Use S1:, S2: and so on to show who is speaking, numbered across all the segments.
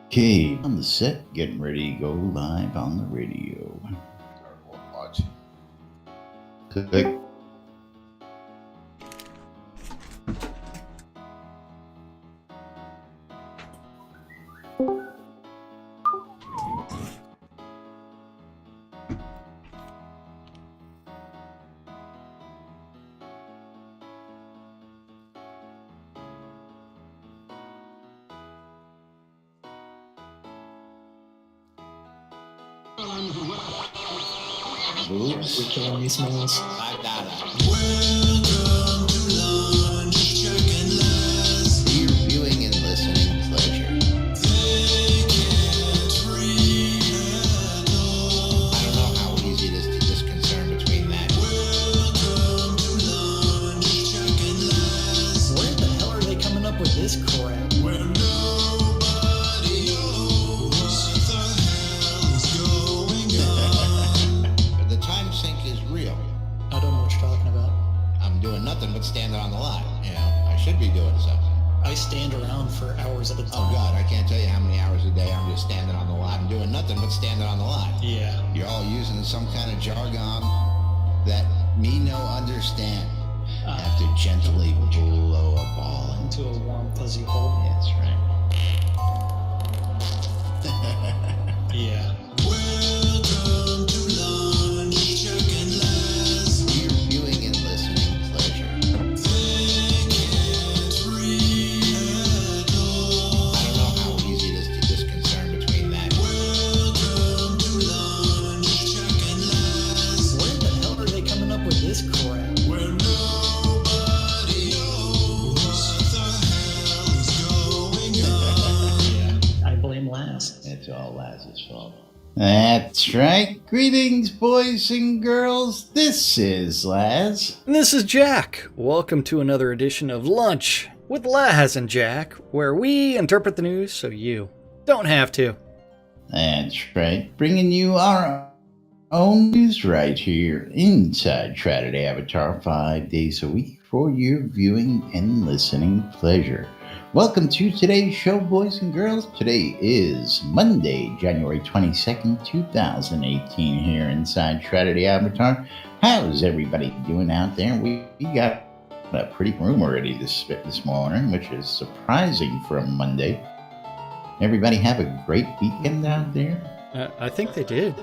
S1: Okay, on the set, getting ready to go live on the radio.
S2: Watch.
S1: Click. Moves.
S3: We're killing these smells.
S1: Your viewing and listening pleasure. I don't know how easy it is to discern between that.
S3: Where the hell are they coming up with this crap?
S1: The time sink is real.
S3: I don't know what you're talking about.
S1: I'm doing nothing but standing on the line. You know, I should be doing something.
S3: I stand around for hours at a
S1: Oh
S3: time.
S1: God, I can't tell you how many hours a day I'm just standing on the line. I'm doing nothing but standing on the line.
S3: Yeah.
S1: You're all using some kind of jargon that me no understand. I have to gently blow a ball into.
S3: Into a warm, fuzzy hole.
S1: That's right.
S3: Yeah.
S1: Your viewing and listening pleasure. I don't know how easy it is to discern between that.
S3: Where the hell are they coming up with this crap? Yeah. I blame Laz.
S1: It's all Laz's fault. That's right. Greetings, boys and girls. This is Laz.
S4: And this is Jack. Welcome to another edition of Lunch with Laz and Jack, where we interpret the news so you don't have to.
S1: That's right. Bringing you our own news right here inside Saturday Avatar 5 days a week for your viewing and listening pleasure. Welcome to today's show, boys and girls. Today is Monday, January 22nd, 2018 here inside Saturday Avatar. How's everybody doing out there? We got a pretty room already this morning, which is surprising for a Monday. Everybody have a great weekend out there?
S4: I think they did.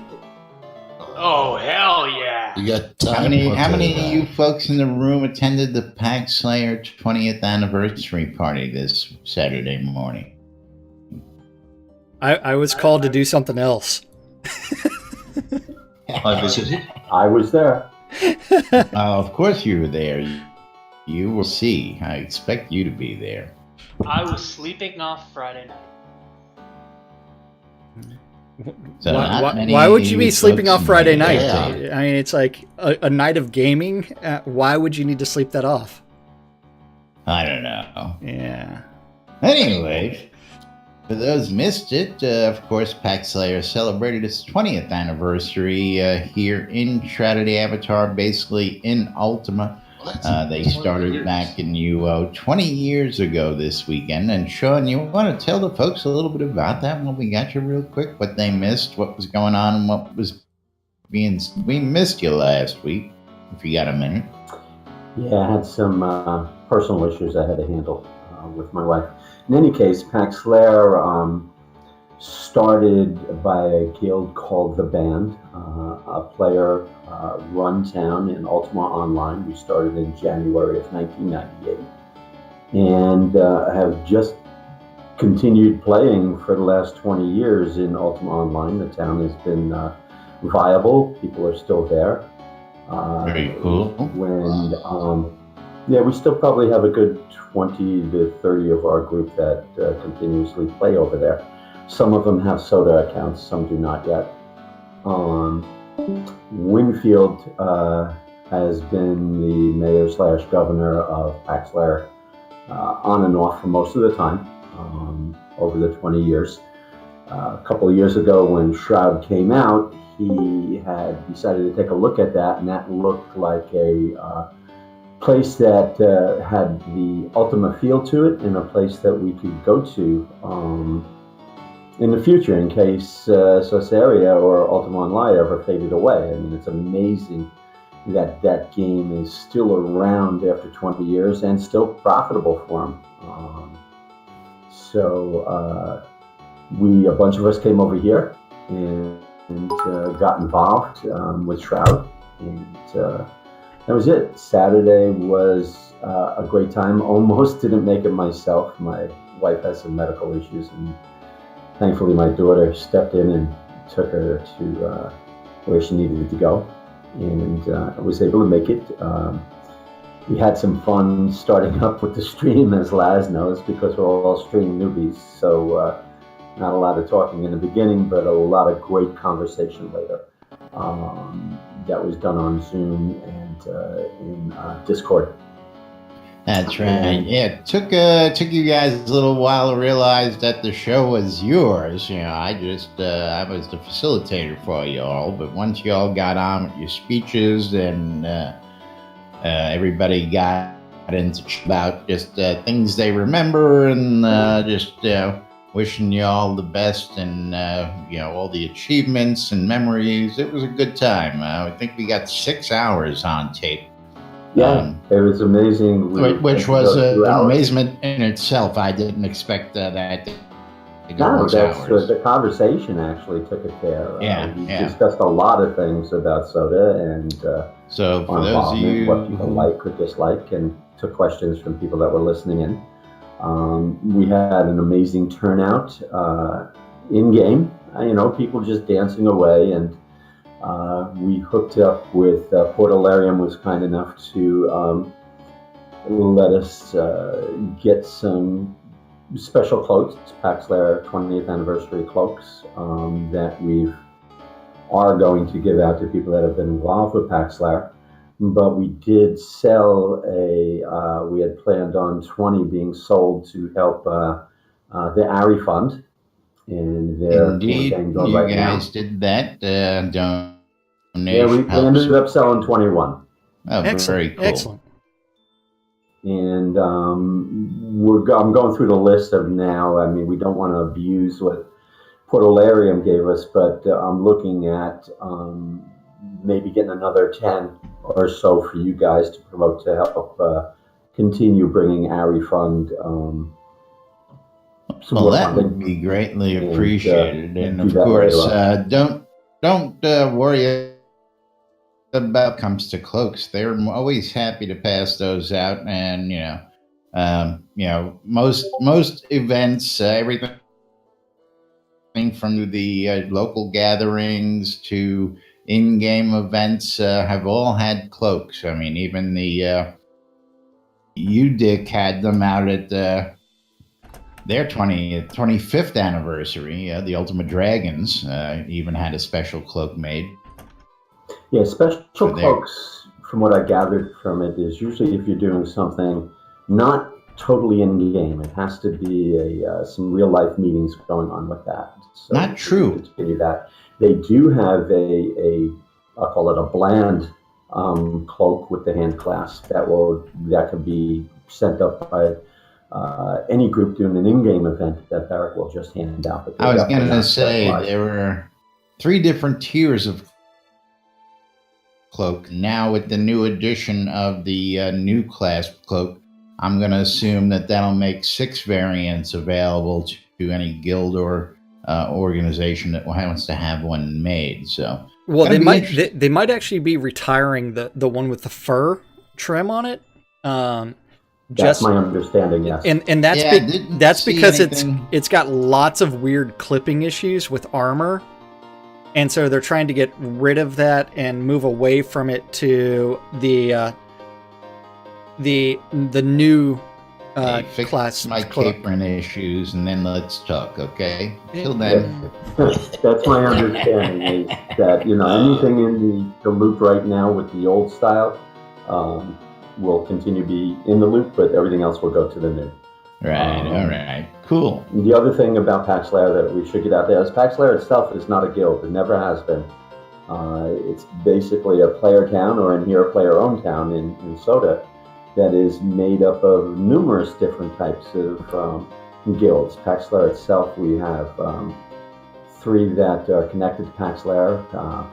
S5: Oh, hell yeah.
S2: You got
S1: How
S2: time.
S1: many of you folks in the room attended the Pack Slayer 20th anniversary party this Saturday morning?
S4: I was called to do something else.
S2: I visited.
S6: I was there.
S1: Of course you were there. You will see. I expect you to be there.
S5: I was sleeping off Friday night.
S1: So not many
S4: Why would you be
S1: folks
S4: sleeping off Friday night?
S1: Yeah.
S4: I mean, it's like a night of gaming. Why would you need to sleep that off?
S1: I don't know.
S4: Yeah.
S1: Anyway, for those who missed it, of course, Pack Slayer celebrated its 20th anniversary here in Saturday Avatar, basically in Ultima. They started back in UO 20 years ago this weekend. And Sean, you want to tell the folks a little bit about that when we got you real quick? What they missed, what was going on, and what was being... We missed you last week, if you got a minute.
S6: Yeah, I had some personal issues I had to handle with my wife. In any case, Pack Slayer started by a guild called The Band, a player run town in Ultima Online. We started in January of 1998 and have just continued playing for the last 20 years in Ultima Online. The town has been viable. People are still there.
S1: Very cool.
S6: We still probably have a good 20 to 30 of our group that continuously play over there. Some of them have soda accounts, some do not yet. Winfield has been the mayor/governor of Pack Slayer on and off for most of the time over the 20 years. A couple of years ago when Shroud came out, he had decided to take a look at that, and that looked like a place that had the Ultima feel to it, and a place that we could go to in the future, in case Sosaria or Ultima Online ever faded away. I mean, it's amazing that that game is still around after 20 years and still profitable for them. A bunch of us came over here and got involved with Shroud, and that was it. Saturday was a great time. Almost didn't make it myself. My wife has some medical issues, and thankfully my daughter stepped in and took her to where she needed to go, and I was able to make it. We had some fun starting up with the stream, as Laz knows, because we're all stream newbies. So not a lot of talking in the beginning, but a lot of great conversation later. That was done on Zoom and in Discord.
S1: That's right. Yeah, it took you guys a little while to realize that the show was yours. You know, I was the facilitator for you all, but once you all got on with your speeches and everybody got into about just things they remember and just wishing you all the best and all the achievements and memories. It was a good time. I think we got 6 hours on tape.
S6: Yeah, it was amazing.
S1: Which was an amazement in itself. I didn't expect that to go 6 hours.
S6: The conversation actually took it there. We discussed a lot of things about soda and
S1: so for those of you
S6: what people like or dislike, and took questions from people that were listening in. We had an amazing turnout in game. People just dancing away, and we hooked up with Portalarium was kind enough to let us get some special cloaks, PAX Lair 20th anniversary cloaks that we are going to give out to people that have been involved with PAX Lair. But we did sell we had planned on 20 being sold to help the ARI Fund. And
S1: indeed, you right guys now. Did that donation.
S6: Yeah, we ended up selling 21.
S1: Oh, very cool.
S4: Excellent.
S6: And I'm going through the list of now. I mean, we don't want to abuse what Portalarium gave us, but I'm looking at maybe getting another 10 or so for you guys to promote to help continue bringing ARI Fund.
S1: Well, that would be greatly appreciated, and of course, don't worry about comes to cloaks. They're always happy to pass those out, and most events, everything from the local gatherings to in-game events have all had cloaks. I mean, even the UDIC had them out at their 25th anniversary. The Ultima Dragons even had a special cloak made.
S6: Yeah, special cloaks, from what I gathered from it, is usually if you're doing something not totally in-game. It has to be some real-life meetings going on with that. So
S1: not true.
S6: Continue that. They do have I'll call it a bland cloak with the hand clasp that could be sent up by any group doing an in-game event that Barrick will just hand out.
S1: I was going to say there were 3 different tiers of cloak. Now with the new addition of the new clasp cloak, I'm going to assume that'll make 6 variants available to any guild or organization that wants to have one made. So,
S4: well, they might actually be retiring the one with the fur trim on it.
S6: That's my understanding. Yes,
S4: and that's because it's got lots of weird clipping issues with armor, and so they're trying to get rid of that and move away from it to the new
S1: fix my capron issues, and then let's talk. Okay, till then.
S6: That's my understanding. Is that anything in the loop right now with the old style will continue to be in the loop, but everything else will go to the new.
S1: Right. All right. Cool.
S6: The other thing about PAX Lair that we should get out there is PAX Lair itself is not a guild. It never has been. It's basically a player town, or in here a player-owned town in Soda, that is made up of numerous different types of guilds. PAX Lair itself, we have 3 that are connected to Pax Lair,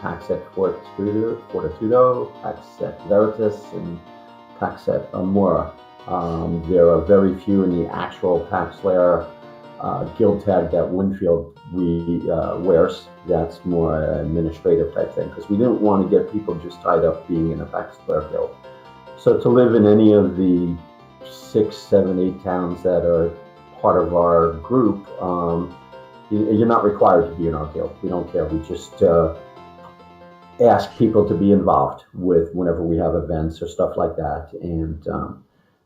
S6: Pax et Fortitudo, Pax et Veritas, and Pax et Amora. There are very few in the actual Pax Lair guild tag that Winfield wears. That's more administrative type thing, because we didn't want to get people just tied up being in a Pax Lair guild. So to live in any of the 6, 7, 8 towns that are part of our group, you're not required to be in our guild. We don't care. We just ask people to be involved with whenever we have events or stuff like that. And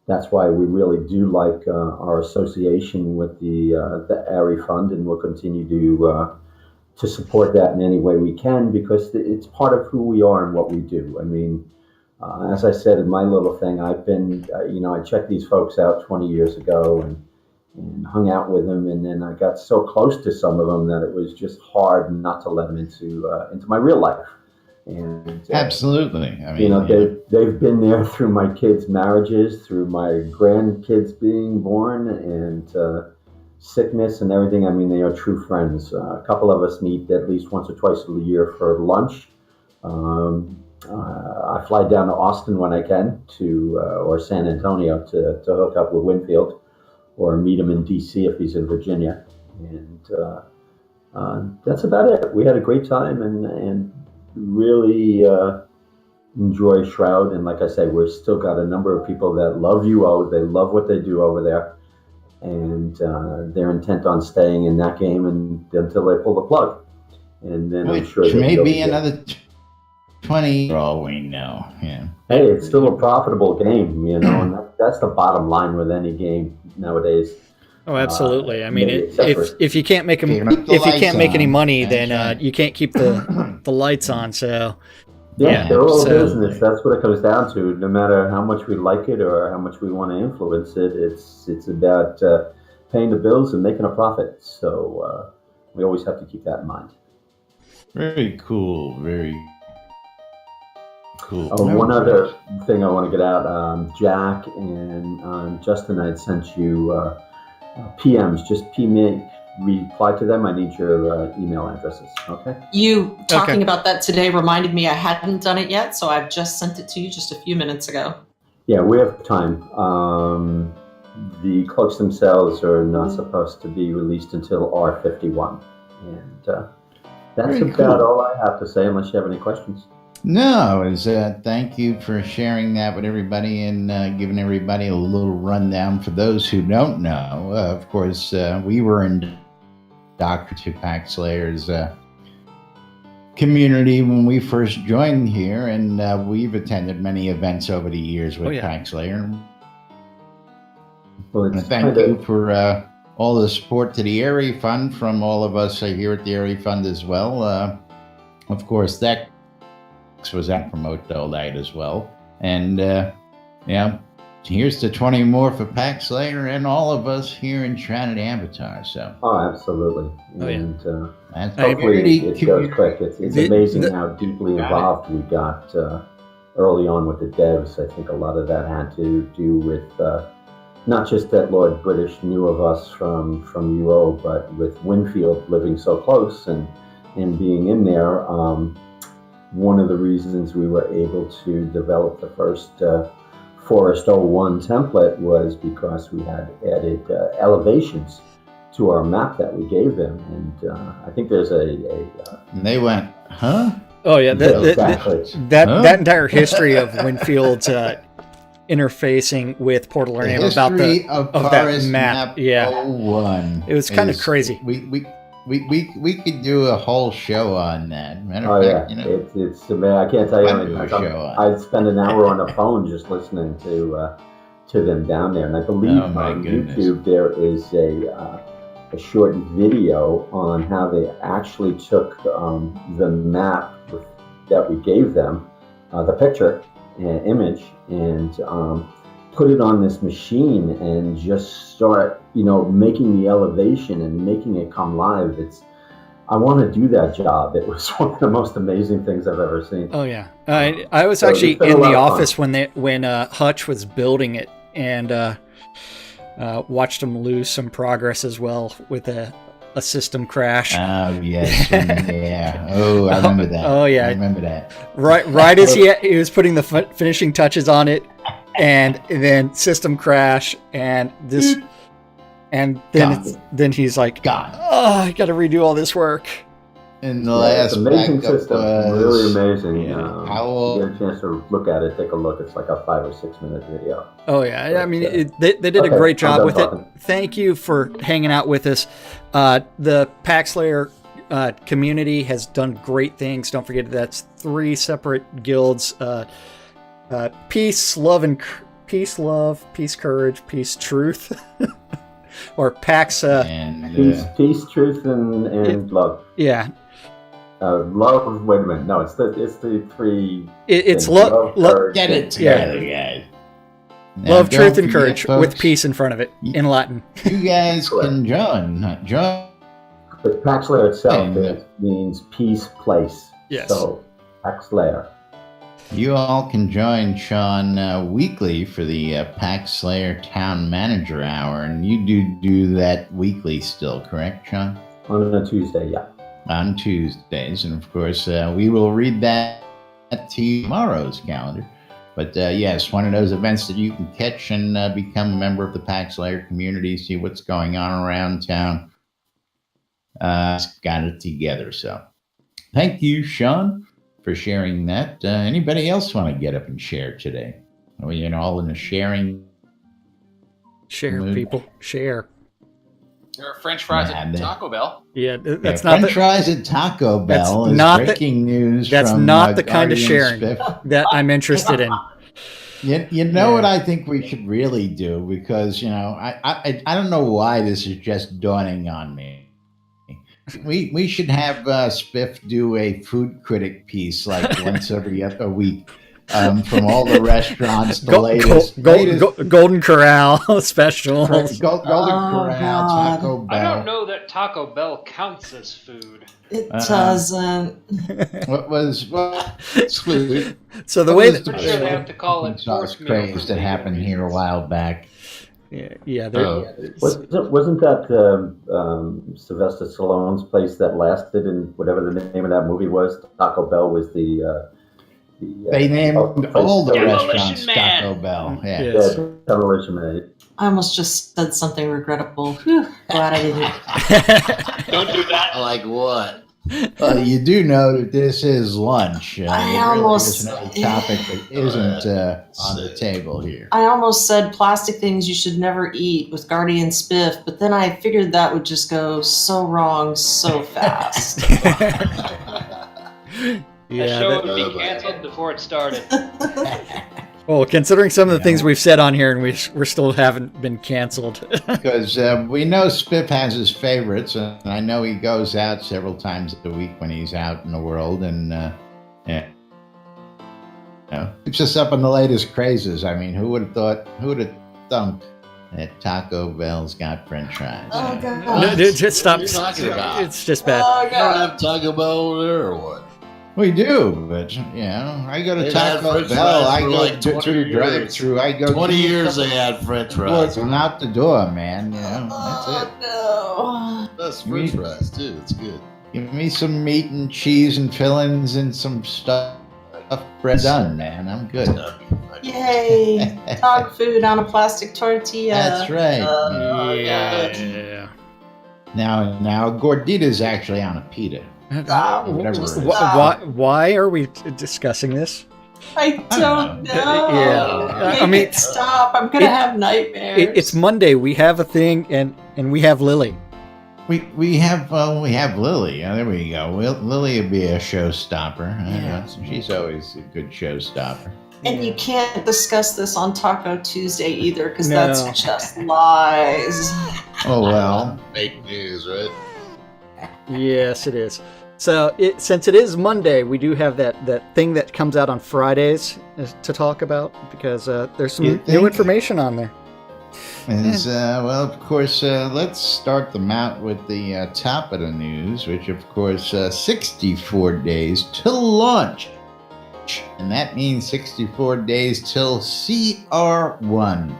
S6: that's why we really do like our association with the ARI Fund, and we'll continue to support that in any way we can, because it's part of who we are and what we do. I mean, as I said in my little thing, I've been, I checked these folks out 20 years ago and hung out with them, and then I got so close to some of them that it was just hard not to let them into my real life. And
S1: absolutely, I mean,
S6: they've been there through my kids' marriages, through my grandkids being born, and sickness and everything. I mean, they are true friends. A couple of us meet at least once or twice a year for lunch. I fly down to Austin when I can, or San Antonio to hook up with Winfield, or meet him in DC if he's in Virginia, and that's about it. We had a great time and really enjoy Shroud. And like I say, we've still got a number of people that love UO. They love what they do over there, and they're intent on staying in that game until they pull the plug. And then I'm sure
S1: maybe another 20 for all we know. Yeah.
S6: Hey, it's still a profitable game, and that's the bottom line with any game nowadays.
S4: Oh, absolutely. I mean, if you can't make any money, then you can't keep the lights on. So
S6: yeah, they're all business. That's what it comes down to. No matter how much we like it or how much we want to influence it, it's about paying the bills and making a profit. So we always have to keep that in mind.
S1: Very cool. Very cool.
S6: One other thing I want to get out, Jack and Justin, I had sent you PMs. Just reply to them. I need your email addresses. Okay.
S7: You talking about that today reminded me I hadn't done it yet, so I've just sent it to you just a few minutes ago. Yeah,
S6: we have time. The cloaks themselves are not supposed to be released until R51, and that's about all I have to say, unless you have any questions.
S1: No, thank you for sharing that with everybody and giving everybody a little rundown. For those who don't know, of course, we were in Dr. Tupac Slayer's community when we first joined here, and we've attended many events over the years with Pax Slayer.
S6: Well,
S1: thank you for all the support to the ARI Fund from all of us here at the ARI Fund as well. Of course, that was that promote all that as well, and here's to 20 more for Pax Slayer and all of us here in Shroud Avatar. So
S6: absolutely, and hopefully it goes quick. It's amazing how deeply involved we got early on with the devs. I think a lot of that had to do with not just that Lord British knew of us from UO, but with Winfield living so close and being in there. One of the reasons we were able to develop the first Forest 01 template was because we had added elevations to our map that we gave them, and I think there's
S1: and they went, huh?
S4: Oh yeah, that entire history of Winfield's interfacing with Portal Arena about that map. Yeah,
S1: 01
S4: it was kind of crazy.
S1: We could do a whole show on that. Matter of fact,
S6: it's man, I can't tell you how many times I'd spend an hour on the phone just listening to them down there. And I believe on YouTube there is a short video on how they actually took the map that we gave them, the picture and image, and put it on this machine and just start, making the elevation and making it come live. I want to do that job. It was one of the most amazing things I've ever seen.
S4: Oh yeah, I was actually in the office when Hutch was building it, and watched him lose some progress as well with a system crash.
S1: Oh yes, yeah. Oh, I remember that.
S4: Oh, yeah.
S1: I remember that.
S4: Right as he was putting the finishing touches on it, and then system crash, and this, and then he's like,
S1: Gone.
S4: oh, I got to redo all this work.
S1: And the
S6: Yeah,
S1: last
S6: it's amazing
S1: backup
S6: system,
S1: was
S6: really amazing.
S1: yeah,
S6: If
S1: how
S6: you get a chance to look at it, take a look. It's like a 5 or 6 minute video.
S4: Oh yeah, I mean
S6: But,
S4: they did a
S6: okay,
S4: great job
S6: I'm
S4: with
S6: done
S4: it. Thank you for hanging out with us. The Pack Slayer community has done great things. Don't forget that's 3 separate guilds: peace, love, peace, courage, peace, truth, or Pax.
S1: and
S6: Peace, truth, and love.
S4: Yeah,
S6: Love. Wait a minute. No, it's the 3.
S4: it's
S6: things.
S4: love,
S6: courage,
S1: get it
S6: and-
S1: together, guys. Now,
S4: love,
S1: don't
S4: truth, and
S1: forget,
S4: courage
S1: folks,
S4: with peace in front of it in Latin.
S1: You guys
S6: Correct.
S1: can join.
S6: But Pack Slayer itself
S1: Hey,
S6: means peace, place.
S4: Yes.
S6: So Pack Slayer.
S1: You all can join Sean weekly for the Pack Slayer Town Manager Hour, and you do that weekly still, correct, Sean?
S6: On a Tuesday, yeah.
S1: On Tuesdays, and of course we will read that to tomorrow's calendar. But yes, one of those events that you can catch and become a member of the Pack Slayer community, see what's going on around town. Got it together. So thank you, Sean, for sharing that. Anybody else want to get up and share today? Are we all in a sharing?
S4: Share,
S1: Mood.
S4: people, share.
S2: There are French fries
S1: Nah,
S2: at
S1: man.
S2: Taco Bell.
S4: Yeah, that's
S1: Yeah,
S4: not
S1: French fries at Taco Bell
S4: that's
S1: is
S4: not the-
S1: breaking news.
S4: that's
S1: from,
S4: not the kind of
S1: Guardian
S4: sharing.
S1: Spiff.
S4: that I'm interested in.
S1: You know what I think we should really do, because I don't know why this is just dawning on me. We should have Spiff do a food critic piece like once every other week, from all the restaurants, the latest
S4: Golden Corral specials.
S1: Golden Corral,
S7: God.
S1: Taco Bell.
S5: I don't know that Taco Bell counts as food.
S7: It doesn't.
S1: What's food?
S4: So the
S1: What
S4: way
S1: was
S4: that
S5: I'm sure they have to call it
S1: sauce
S5: force meal
S1: craze
S5: for
S1: that
S5: legal
S1: happened here a
S5: reasons.
S1: while back?
S4: yeah,
S6: Wasn't that Sylvester Stallone's place that lasted, and whatever the name of that movie was? Taco Bell was the
S1: They named
S6: place
S1: all the
S6: that-
S5: Demolition
S1: restaurants
S5: Man.
S1: Taco Bell. Yeah.
S4: Yes.
S6: Demolition Man.
S7: I almost just said something regrettable. Whew, glad I didn't.
S5: Don't do that.
S2: Like what?
S1: You do know that this is lunch.
S7: I
S1: There
S7: almost-
S1: really isn't a topic that isn't on the table here.
S7: I almost said plastic things you should never eat with Guardian Spiff, but then I figured that would just go so wrong so fast.
S5: The show
S4: that-
S5: would be canceled before it started.
S4: well, considering some of the things we've said on here, and we're still haven't been canceled.
S1: Because we know Spiff has his favorites, and I know he goes out several times a week when he's out in the world, and keeps us up on the latest crazes. I mean, who would have thought? Who would have thunk that Taco Bell's got French fries?
S7: Oh, God.
S4: No, dude, just stop.
S2: What are you talking about?
S4: It's just bad.
S7: Oh,
S2: You don't
S7: God.
S2: have Taco Bell over there or what?
S1: We do, but I go to
S2: They've had
S1: Taco
S2: French
S1: Bell.
S2: fries
S1: I
S2: for
S1: go
S2: like
S1: to
S2: 20
S1: the
S2: years.
S1: drive-through. I go
S2: 20
S1: to
S2: years they had French fries.
S1: and out the door, man. That's it.
S7: Oh,
S2: That's French fries too. It's good.
S1: Give me some meat and cheese and fillings and some stuff bread done, man. I'm good.
S7: no. Yay. Dog food on a plastic tortilla.
S1: That's right.
S7: Oh,
S1: Yeah.
S7: God.
S4: Yeah.
S1: Now Gordita's actually on a pita. Whatever it is.
S4: Why are we discussing this?
S7: I don't know.
S4: Yeah.
S7: Make
S4: I mean-
S7: it stop. I'm going to have nightmares.
S4: It's Monday. We have a thing, and we have Lily.
S1: We have Lily. There we go. Lily would be a showstopper. She's always a good showstopper.
S7: And you can't discuss this on Taco Tuesday either, because
S4: No.
S7: that's just lies.
S1: Oh well.
S2: Fake news, right?
S4: Yes, it is. So, since it is Monday, we do have that thing that comes out on Fridays to talk about, because there's
S1: You
S4: some
S1: think?
S4: new information on there.
S1: Well, of course, let's start them out with the top of the news, which, of course, 64 days till launch. And that means 64 days till CR1.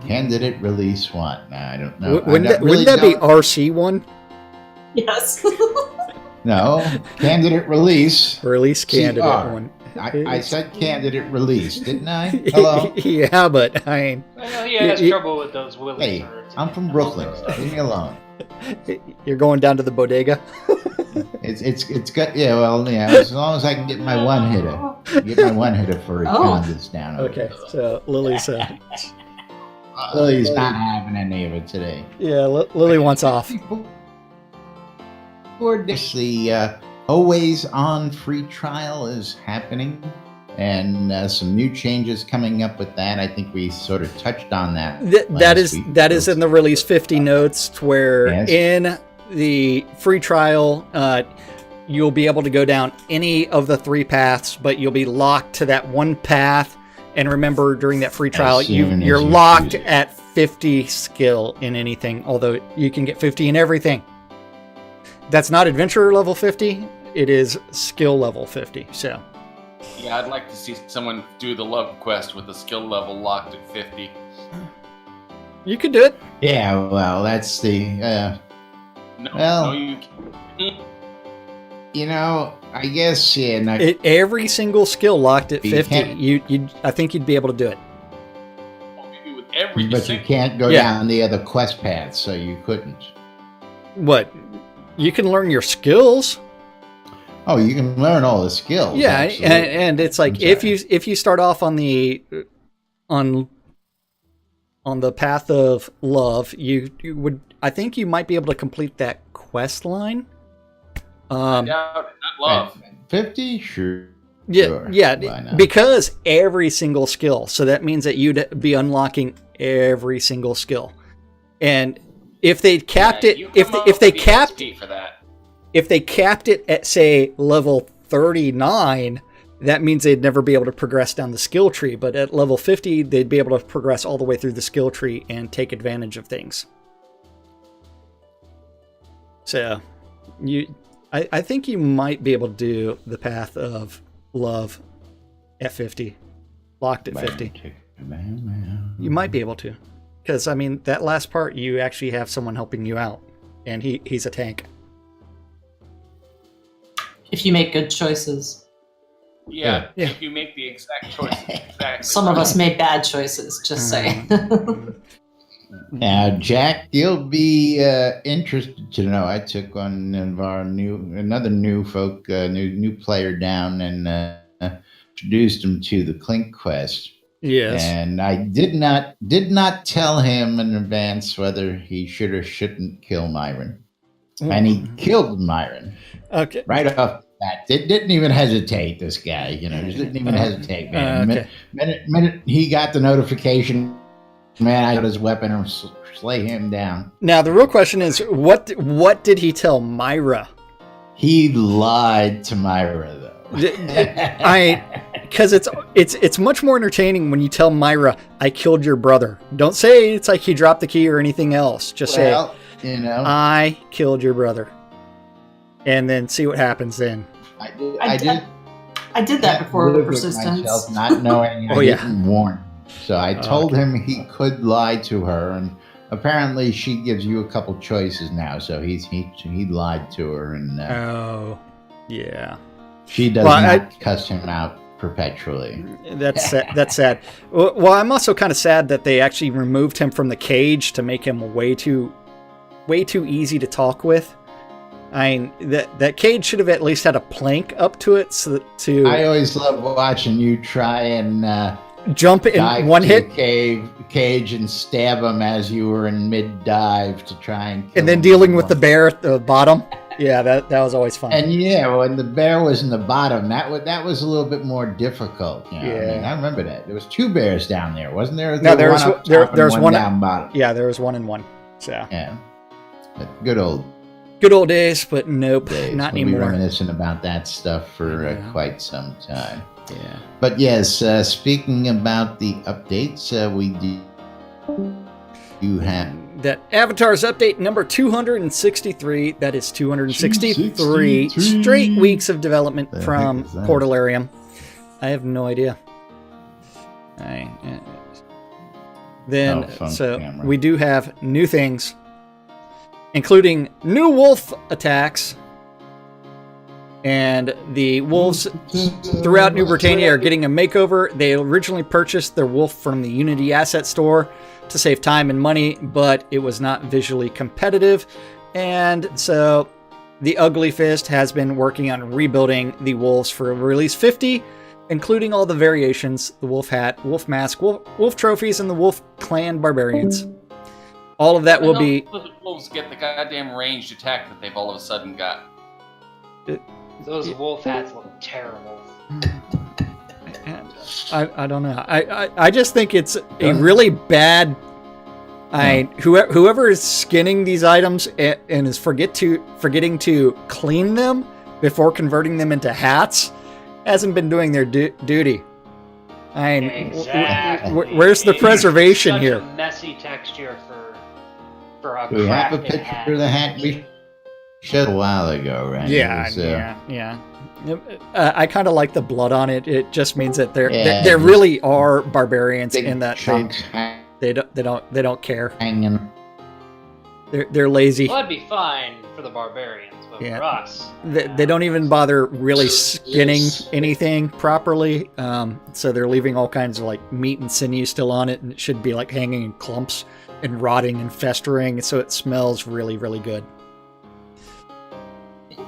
S1: Candidate Release 1. I don't know.
S4: Wouldn't that be RC1?
S7: Yes.
S1: No, candidate release.
S4: Release candidate
S1: CR.
S4: one.
S1: I said candidate release, didn't I? Hello?
S4: Yeah, but I mean,
S5: Well, he has
S4: You-
S5: trouble with those willy
S1: Hey,
S5: turds.
S1: I'm from Brooklyn. Leave me alone.
S4: you're going down to the bodega.
S1: It's good. Yeah, well, yeah. As long as I can get my one hitter for Wakandans down. over
S4: Okay,
S1: there.
S4: so Lily's
S1: Lily's not having any of it today.
S4: yeah, Lily wants off.
S1: For this, the always on free trial is happening, and some new changes coming up with that. I think we sort of touched on that.
S4: That
S1: last
S4: is
S1: week.
S4: that is in the release 50 notes, where
S1: Yes.
S4: in the free trial, you'll be able to go down any of the 3 paths, but you'll be locked to that one path. And remember, during that free trial,
S1: soon as
S4: you're
S1: you
S4: locked
S1: choose it.
S4: at 50 skill in anything, although you can get 50 in everything. That's not adventurer level 50, it is skill level 50. So
S8: Yeah, I'd like to see someone do the love quest with the skill level locked at 50.
S4: you could do it.
S1: Yeah, well, that's the.
S8: No,
S1: Well-
S8: no, you can't.
S1: You know, I guess yeah. No,
S4: Every single skill locked at
S1: You
S4: 50.
S1: can't-
S4: I think you'd be able to do it.
S8: Maybe with every
S1: but you
S8: single.
S1: can't go
S4: Yeah.
S1: down the other quest paths, so you couldn't.
S4: What? You can learn your skills.
S1: Oh, you can learn all the skills.
S4: Yeah,
S1: absolutely.
S4: and it's like
S1: I'm
S4: if
S1: sorry.
S4: you start off on the path of love, you would, I think you might be able to complete that quest line.
S8: I doubt it, not love.
S1: 50, sure.
S4: Yeah,
S1: Sure. Why
S4: yeah,
S1: not?
S4: because every single skill. So that means that you'd be unlocking every single skill. And if they capped
S8: Yeah,
S4: it,
S8: you
S4: if
S8: come
S4: if
S8: up
S4: they
S8: with
S4: capped
S8: EXP for that.
S4: if they capped it at say level 39, that means they'd never be able to progress down the skill tree. But at level 50, they'd be able to progress all the way through the skill tree and take advantage of things. So, I think you might be able to do the path of love at 50, locked at 50. You might be able to, because I mean that last part you actually have someone helping you out, and he's a tank.
S7: If you make good choices.
S8: Yeah,
S4: Yeah.
S8: if you make the exact choice. Exactly.
S7: Some of us made bad choices, just saying.
S1: Now, Jack, you'll be interested to know I took one of our another new player down and introduced him to the Clink quest.
S4: Yes.
S1: And I did not tell him in advance whether he should or shouldn't kill Myron. And he killed Myron
S4: Okay.
S1: right off the bat. Didn't even hesitate, this guy. Just didn't even hesitate, man.
S4: Okay.
S1: Minute he got the notification, man, I got his weapon and slay him down.
S4: Now the real question is, what did he tell Myra?
S1: He lied to Myra, though.
S4: Because it's much more entertaining when you tell Myra, "I killed your brother." Don't say it's like he dropped the key or anything else. Just say, "I killed your brother," and then see what happens then.
S1: I
S7: did that before
S1: live with
S7: persistence.
S1: myself, not knowing.
S4: Oh,
S1: I
S4: yeah.
S1: didn't warn. So I told him he could lie to her, and apparently she gives you a couple choices now. So he lied to her, and
S4: Oh, yeah.
S1: she does not cuss him out perpetually.
S4: That's that's sad. Well, I'm also kind of sad that they actually removed him from the cage to make him way too easy to talk with. I mean, that cage should have at least had a plank up to it
S1: I always love watching you try and
S4: jump in
S1: dive
S4: one
S1: to
S4: hit,
S1: the cage and stab him as you were in mid dive to try and kill
S4: and then
S1: him.
S4: dealing with the bear at the bottom. Yeah, that was always fun.
S1: And yeah, when the bear was in the bottom, that was a little bit more difficult. I mean, I remember that. There was 2 bears down there, wasn't there?
S4: No, there was
S1: one up top and
S4: there's one
S1: down bottom.
S4: Yeah, there was 1 and 1. So
S1: Yeah, but good old
S4: days, but nope,
S1: days.
S4: not
S1: We'll be
S4: anymore.
S1: reminiscing about that stuff for
S4: Yeah.
S1: quite some time.
S4: Yeah.
S1: But yes, speaking about the updates, we do have
S4: That Avatar's update number 263. That is 263 straight weeks of development
S1: The
S4: from
S1: heck is that?
S4: Portalarium. I have no idea. Then,
S1: Oh, phone
S4: so
S1: camera.
S4: we do have new things. including new wolf attacks. And the wolves throughout New Britannia are getting a makeover. They originally purchased their wolf from the Unity asset store to save time and money, but it was not visually competitive. And so the Ugly Fist has been working on rebuilding the wolves for Release 50, including all the variations, the wolf hat, wolf mask, wolf trophies, and the wolf clan barbarians. All of that will be...
S8: Wolves get the goddamn ranged attack that they've all of a sudden got.
S5: Those wolf hats look terrible.
S4: I don't know. I just think it's a really bad... Whoever is skinning these items and is forgetting to clean them before converting them into hats hasn't been doing their duty.
S5: Exactly.
S4: Where's the preservation
S5: Such
S4: here?
S5: A messy texture for a
S1: We have a
S5: crafted
S1: picture
S5: hat.
S1: of the hat we showed a while ago, right?
S4: Yeah. I kind of like the blood on it. It just means that they
S1: just
S4: really are barbarians
S1: big
S4: in that
S1: chunks
S4: they don't care.
S1: hanging.
S4: They're lazy.
S5: Well, that'd be fine for the barbarians, but
S4: Yeah.
S5: for us,
S4: They don't even bother really skinning anything properly. So they're leaving all kinds of like meat and sinew still on it, and it should be like hanging in clumps and rotting and festering, so it smells really, really good.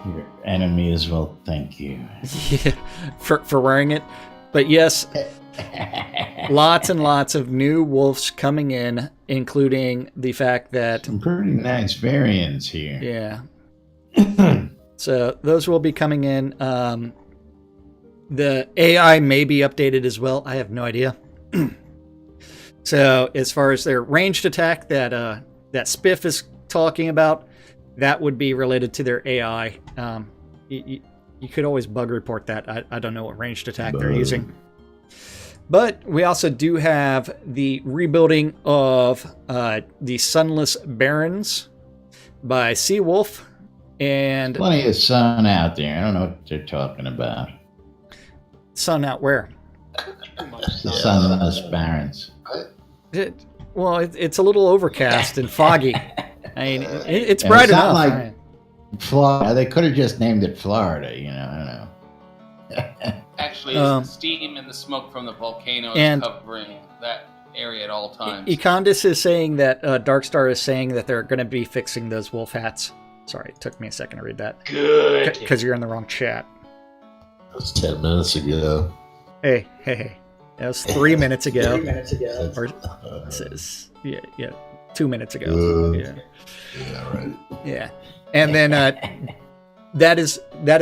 S1: Your enemies will thank you.
S4: Yeah, for wearing it. But yes, lots and lots of new wolves coming in, including the fact that
S1: Some pretty nice variants here.
S4: yeah. So those will be coming in. The AI may be updated as well. I have no idea. So as far as their ranged attack that Spiff is talking about, that would be related to their AI. You could always bug report that. I don't know what ranged attack they're using. But we also do have the rebuilding of the Sunless Barrens by Seawolf. And
S1: Plenty of sun out there. I don't know what they're talking about.
S4: sun out where?
S5: too much
S1: The
S5: sun.
S1: sunless barrens.
S4: It's a little overcast and foggy. I mean, it's
S1: And
S4: bright
S1: it's not
S4: enough.
S1: like-
S4: right?
S1: Florida. They could have just named it Florida. You know, I don't know.
S8: Actually, it's the steam and the smoke from the volcano
S4: and-
S8: is covering that area at all times.
S4: Econdis is saying that Darkstar is saying that they're going to be fixing those wolf hats. Sorry, it took me a second to read that.
S5: Good.
S4: Because you're in the wrong chat.
S2: That was 10 minutes ago.
S4: Hey. That was 3 minutes ago.
S3: 3 minutes ago.
S4: Or it says, yeah, 2 minutes ago. Yeah.
S2: Yeah, right.
S4: Yeah. And then that is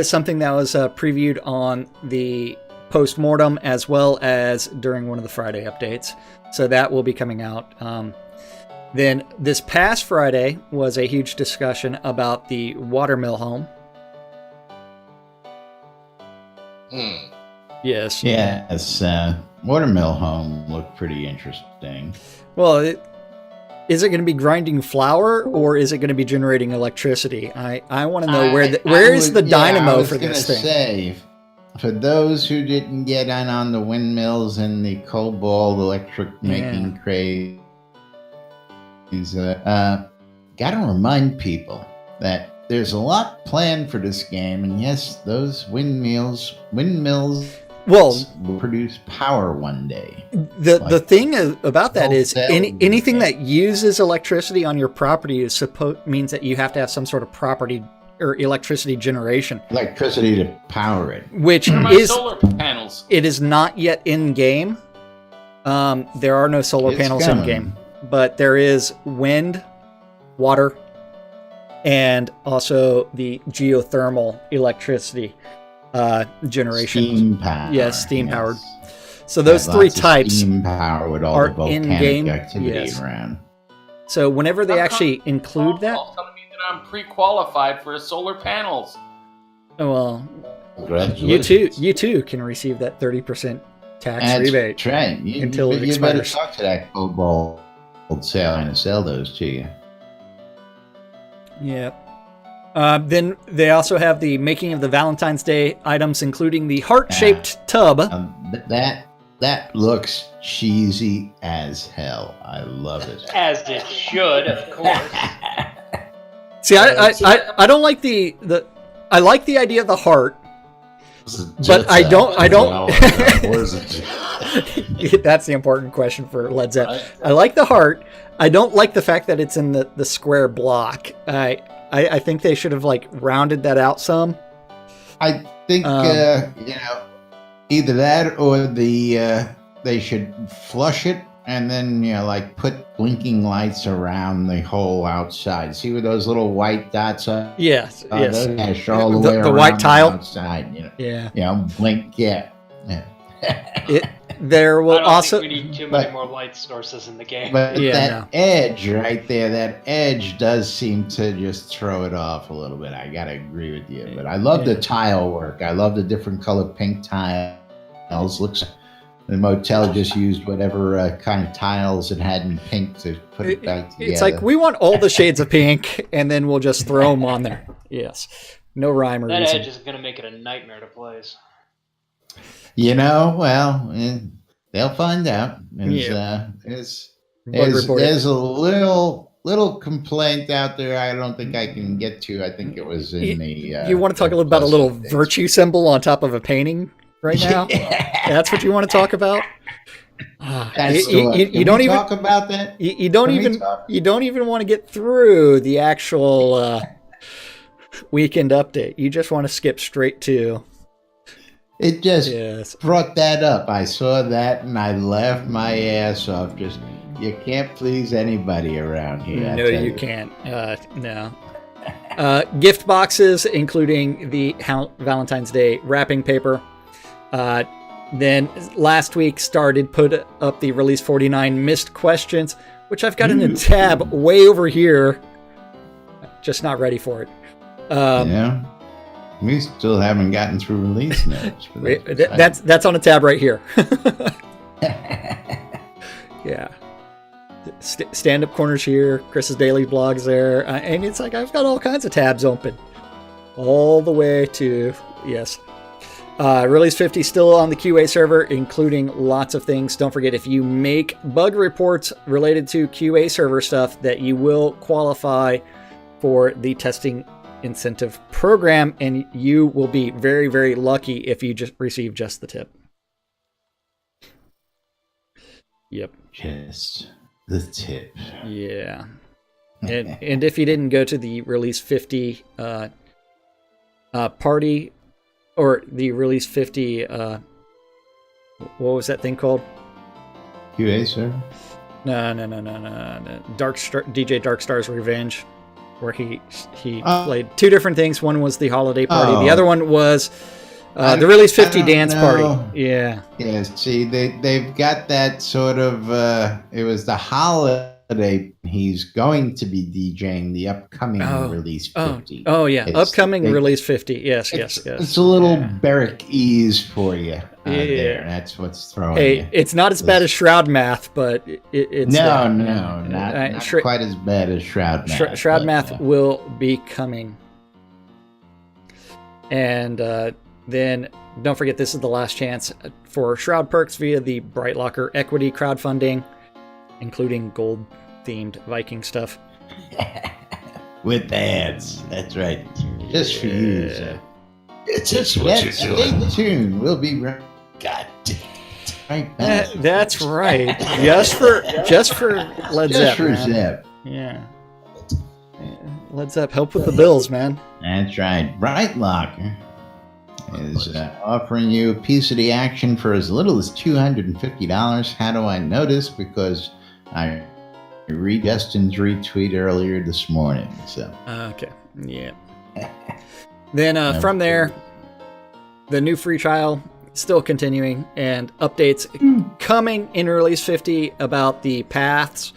S4: something that was previewed on the post-mortem as well as during one of the Friday updates. So that will be coming out. Then this past Friday was a huge discussion about the Watermill home. Yes.
S1: Yes, Watermill home looked pretty interesting.
S4: Well, is it going to be grinding flour or is it going to be generating electricity? I want to know where is the dynamo for this thing?
S1: Say, for those who didn't get in on the windmills and the cobalt electric making craze, gotta remind people that there's a lot planned for this game, and yes, those windmills will produce power one day.
S4: The thing about that is
S1: wholesale.
S4: anything that uses electricity on your property means that you have to have some sort of property or electricity generation.
S1: Electricity to power it.
S4: Which
S8: My
S4: is
S8: solar panels.
S4: It is not yet in game. There are no solar
S1: It's
S4: panels
S1: coming.
S4: in game, but there is wind, water, and also the geothermal electricity generation.
S1: Steam power.
S4: Yes, steam
S1: yes.
S4: powered. So those
S1: Got
S4: three
S1: lots of
S4: types
S1: steam power with all
S4: are
S1: the volcanic
S4: in-game,
S1: activity
S4: yes.
S1: around.
S4: So whenever they actually include that,
S8: Telling me that I'm pre-qualified for solar panels.
S4: well,
S2: Congratulations.
S4: you too can receive that 30% tax
S1: That's
S4: rebate.
S1: right.
S4: until it
S1: you better
S4: expires.
S1: talk to that cobalt seller and sell those to you.
S4: Yeah. Then they also have the making of the Valentine's Day items, including the heart-shaped tub.
S1: That looks cheesy as hell. I love it.
S5: As it should, of course.
S4: See, I don't like the I like the idea of the heart, but I don't.
S2: Where's it?
S4: That's the important question for Led Zeppelin. I like the heart. I don't like the fact that it's in the square block. I think they should have like rounded that out some.
S1: I think either that or they should flush it and then like put blinking lights around the whole outside. See where those little white dots are?
S4: Yes.
S1: All the way
S4: the
S1: around
S4: white tile
S1: outside.
S4: Yeah.
S1: Blink. Yeah.
S4: There will
S5: I don't
S4: also.
S5: think we need too many more light sources in the game.
S1: But edge right there, that edge does seem to just throw it off a little bit. I gotta agree with you. But I love the tile work. I love the different color pink tiles. Looks the motel just used whatever kind of tiles it had in pink to put it back together.
S4: It's like we want all the shades of pink, and then we'll just throw them on there. Yes, no rhyme or
S5: that
S4: reason.
S5: edge is gonna make it a nightmare to place.
S1: Well, they'll find out. There's a little complaint out there I don't think I can get to. I think it was in the...
S4: you want to talk about a little virtue symbol on top of a painting right now?
S1: Yeah.
S4: That's what you want to talk about?
S1: You don't even talk about that.
S4: You don't even want to get through the actual weekend update. You just want to skip straight to...
S1: It just brought that up. I saw that and I laughed my ass off. You can't please anybody around here.
S4: No, you can't. No. Gift boxes, including the Valentine's Day wrapping paper. Then last week started put up the Release 49 missed questions, which I've got in a tab way over here. Just not ready for it.
S1: We still haven't gotten through release notes.
S4: That's on a tab right here. Yeah. Stand-up corners here. Chris's daily blog's there. And it's like I've got all kinds of tabs open. All the way to, yes. Release 50 still on the QA server, including lots of things. Don't forget, if you make bug reports related to QA server stuff, that you will qualify for the testing incentive program, and you will be very, very lucky if you just receive just the tip. Yep.
S1: Just the tip.
S4: Yeah. And if you didn't go to the Release 50 party, or the Release 50 what was that thing called?
S1: QA server?
S4: No. DJ Darkstar's Revenge, where he played two different things. One was the holiday party. The other one was the Release 50 dance party. Yeah.
S1: Yeah, see, they've got that sort of, it was the holiday. He's going to be DJing the upcoming Release 50.
S4: Oh yeah, upcoming Release 50. Yes.
S1: It's a little Barrack ease for you there. That's what's throwing you.
S4: It's not as bad as Shroud Math, but it's...
S1: not quite as bad as Shroud Math.
S4: Shroud Math will be coming. And then don't forget, this is the last chance for Shroud perks via the Bright Locker Equity crowdfunding, including gold-themed Viking stuff.
S1: With ads. That's right. Just for you, sir.
S2: It's just what you're doing.
S1: Stay tuned. We'll be right.
S2: God damn.
S1: Right back.
S4: That's right. Just for Led Zepp.
S1: Just for Zepp.
S4: Yeah. Led Zepp, help with the bills, man.
S1: That's right. Bright Locker is offering you a piece of the action for as little as $250. How do I know this? Because I read Justin's retweet earlier this morning. So
S4: okay, yeah. Then from there, the new free trial still continuing, and updates coming in Release 50 about the paths.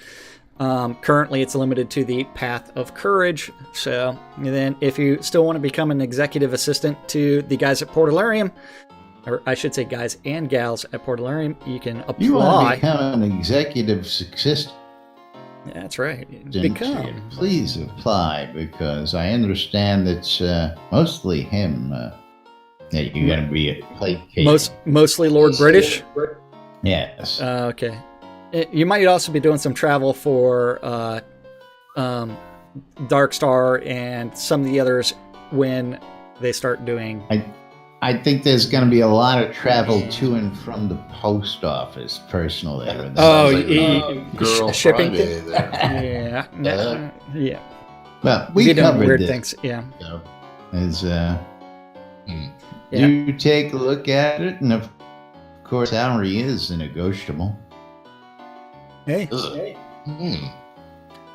S4: Currently, it's limited to the Path of Courage. So then, if you still want to become an executive assistant to the guys at Portalarium, or I should say guys and gals at Portalarium, you can apply.
S1: You want to become an executive assistant?
S4: That's right.
S1: Please apply, because I understand it's mostly him that you're going to be placated.
S4: Mostly Lord British?
S1: Yes.
S4: Okay. You might also be doing some travel for Dark Star and some of the others when they start doing.
S1: I think there's going to be a lot of travel to and from the post office, personally.
S2: Girl
S4: shipping
S2: Friday
S4: thing?
S2: there.
S4: Yeah.
S1: Well, we
S4: Be doing
S1: covered
S4: weird
S1: this.
S4: things. Yeah.
S1: As
S4: Yeah.
S1: you take a look at it, and of course, salary is negotiable.
S4: Hey.
S2: Is it?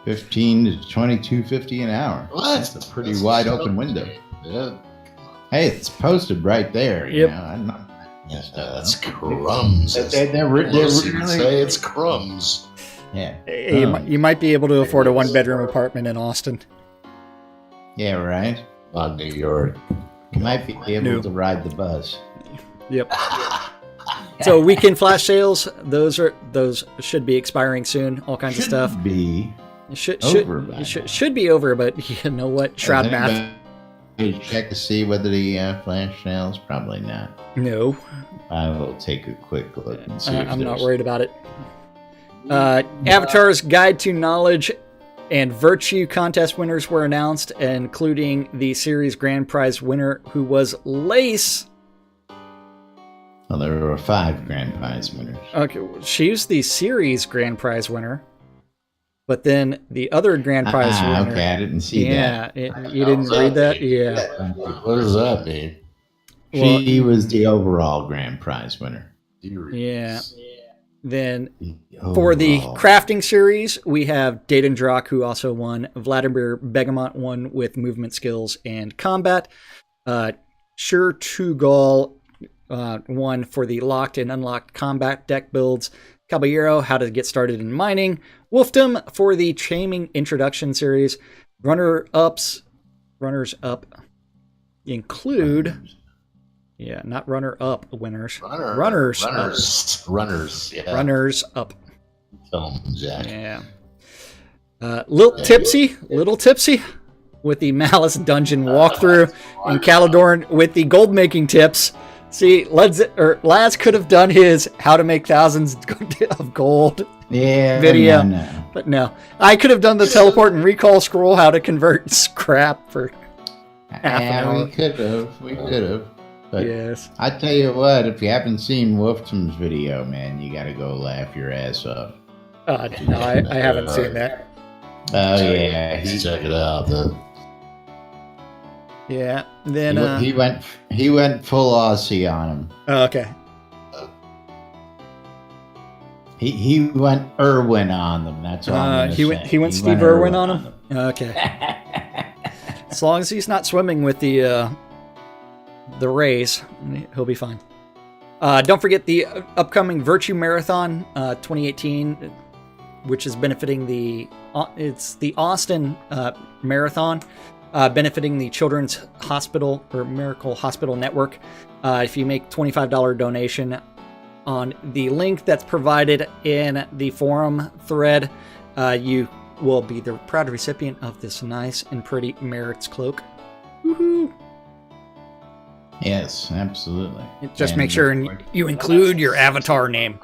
S1: 15 to 22.50 an hour.
S2: What?
S1: That's a pretty wide open window.
S2: Yeah.
S1: Hey, it's posted right there. You
S4: Yep.
S1: know, I'm not.
S2: That's crumbs.
S1: They're
S2: Most would
S1: really.
S2: say it's crumbs.
S1: Yeah.
S4: Hey, you might be able to afford a 1-bedroom apartment in Austin.
S1: Yeah, right.
S2: On New York.
S1: You might be able
S4: No.
S1: to ride the bus.
S4: Yep. So weekend flash sales, those should be expiring soon. All kinds of stuff.
S1: Be
S4: Should
S1: over by
S4: should be over, but you know what? Shroud
S1: Has
S4: math.
S1: anybody check to see whether the flash sales? Probably not.
S4: No,
S1: I will take a quick look and see. if
S4: I'm not
S1: there's-
S4: worried about it. Avatar's Guide to Knowledge and Virtue contest winners were announced, including the series grand prize winner, who was Lace.
S1: Well, there were 5 grand prize winners.
S4: Okay, she's the series grand prize winner, but then the other grand prize winner.
S1: Okay, I didn't see that.
S4: Yeah, you didn't read that? Yeah.
S2: What does that mean?
S1: She was the overall grand prize winner.
S4: Yeah. Then
S1: The
S4: for the
S1: overall.
S4: crafting series, we have Dayton Drak, who also won. Vladimir Begamot won with movement skills and combat. Shur Tugal won for the locked and unlocked combat deck builds. Caballero, how to get started in mining. Wolfdom for the Chaming Introduction series. Runners up include, not runner-up winners. Runners up.
S2: Tell 'em, Jack.
S4: Yeah. Little Tipsy with the Malice Dungeon walkthrough, and Caladorn with the gold making tips. See, Laz could have done his how to make thousands of gold video, but no. I could have done the teleport and recall scroll how to convert scrap for half an hour.
S1: We could have. But
S4: Yes.
S1: I tell you what, if you haven't seen Wolftom's video, man, you got to go laugh your ass off.
S4: No, I haven't seen that.
S1: Oh yeah,
S2: Check it out.
S4: Yeah. Then
S1: he went full Aussie on him.
S4: okay.
S1: He went Irwin on them. That's all. I'm
S4: He
S1: gonna
S4: went
S1: say.
S4: Steve Irwin on him. Okay. As long as he's not swimming with the rays, he'll be fine. Don't forget the upcoming Virtue Marathon 2018, which is benefiting the Austin Marathon, benefiting the Children's Hospital or Miracle Hospital Network. If you make $25 donation on the link that's provided in the forum thread, you will be the proud recipient of this nice and pretty Merits cloak. Woohoo!
S1: Yes, absolutely.
S4: Just
S1: And
S4: make sure you include your avatar name.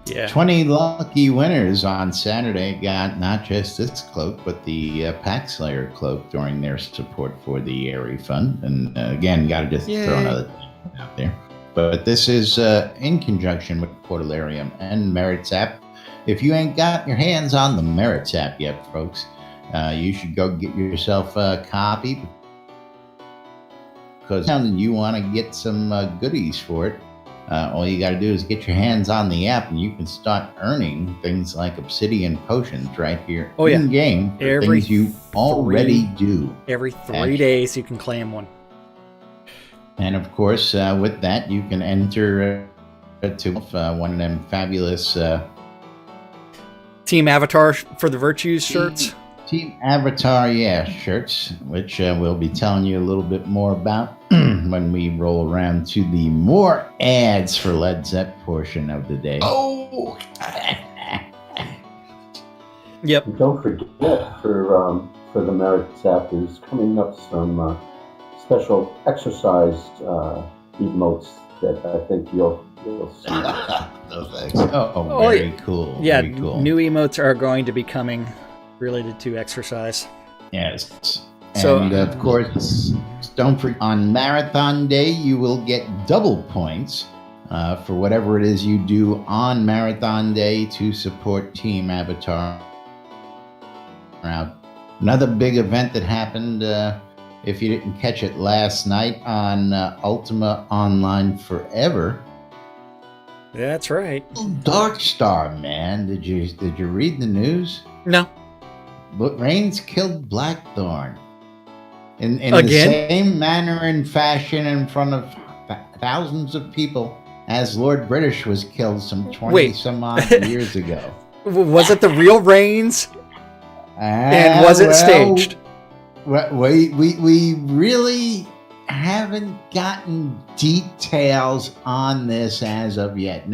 S4: Yeah.
S1: 20 lucky winners on Saturday got not just this cloak, but the Pack Slayer cloak during their support for the Airy Fund. And again, got to just throw another thing out there. But this is in conjunction with Portalarium and Merits app. If you ain't got your hands on the Merits app yet, folks, you should go get yourself a copy. Because you want to get some goodies for it. All you got to do is get your hands on the app, and you can start earning things like obsidian potions right here in game. Things you already do.
S4: Every 3 days, you can claim one.
S1: And of course, with that, you can enter to one of them fabulous
S4: Team Avatar for the Virtues shirts.
S1: Team Avatar, shirts, which we'll be telling you a little bit more about when we roll around to the more ads for Led Zepp portion of the day.
S2: Oh!
S4: Yep.
S6: And don't forget, for the Merits app, there's coming up some special exercise emotes that I think you'll see.
S2: No thanks.
S1: Very cool.
S4: Yeah,
S1: very cool.
S4: new emotes are going to be coming related to exercise.
S1: Yes.
S4: So-
S1: And of course, don't forget, on Marathon Day, you will get double points for whatever it is you do on Marathon Day to support Team Avatar. Another big event that happened, if you didn't catch it last night on Ultima Online Forever.
S4: That's right.
S1: Dark Star, man. Did you read the news?
S4: No.
S1: But Reigns killed Blackthorn. In the
S4: Again?
S1: same manner and fashion in front of thousands of people as Lord British was killed some 20
S4: Wait.
S1: some odd years ago.
S4: Was it the real Reigns? And was it staged?
S1: We really haven't gotten details on this as of yet.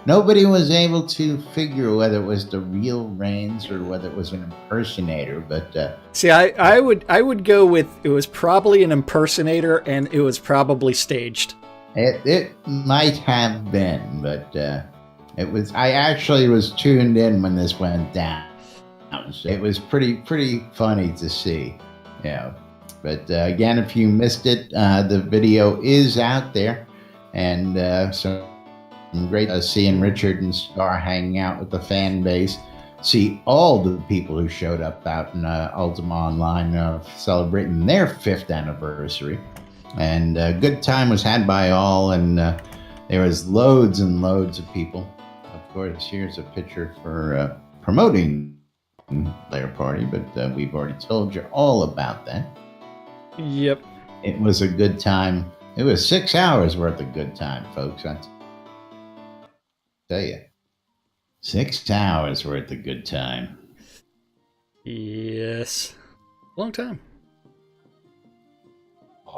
S1: Nobody was able to figure whether it was the real Reigns or whether it was an impersonator. But
S4: See, I would go with it was probably an impersonator and it was probably staged.
S1: it might have been, but it was. I actually was tuned in when this went down. So it was pretty funny to see. Yeah. But again, if you missed it, the video is out there, and so great seeing Richard and Starr hanging out with the fan base. See all the people who showed up out in Ultima Online celebrating their 5th anniversary, and a good time was had by all, and there was loads and loads of people. Of course, here's a picture for promoting their party, but we've already told you all about that.
S4: Yep.
S1: It was a good time. It was 6 hours worth of good time, folks. I tell you, 6 hours worth of good time.
S4: Yes. Long time.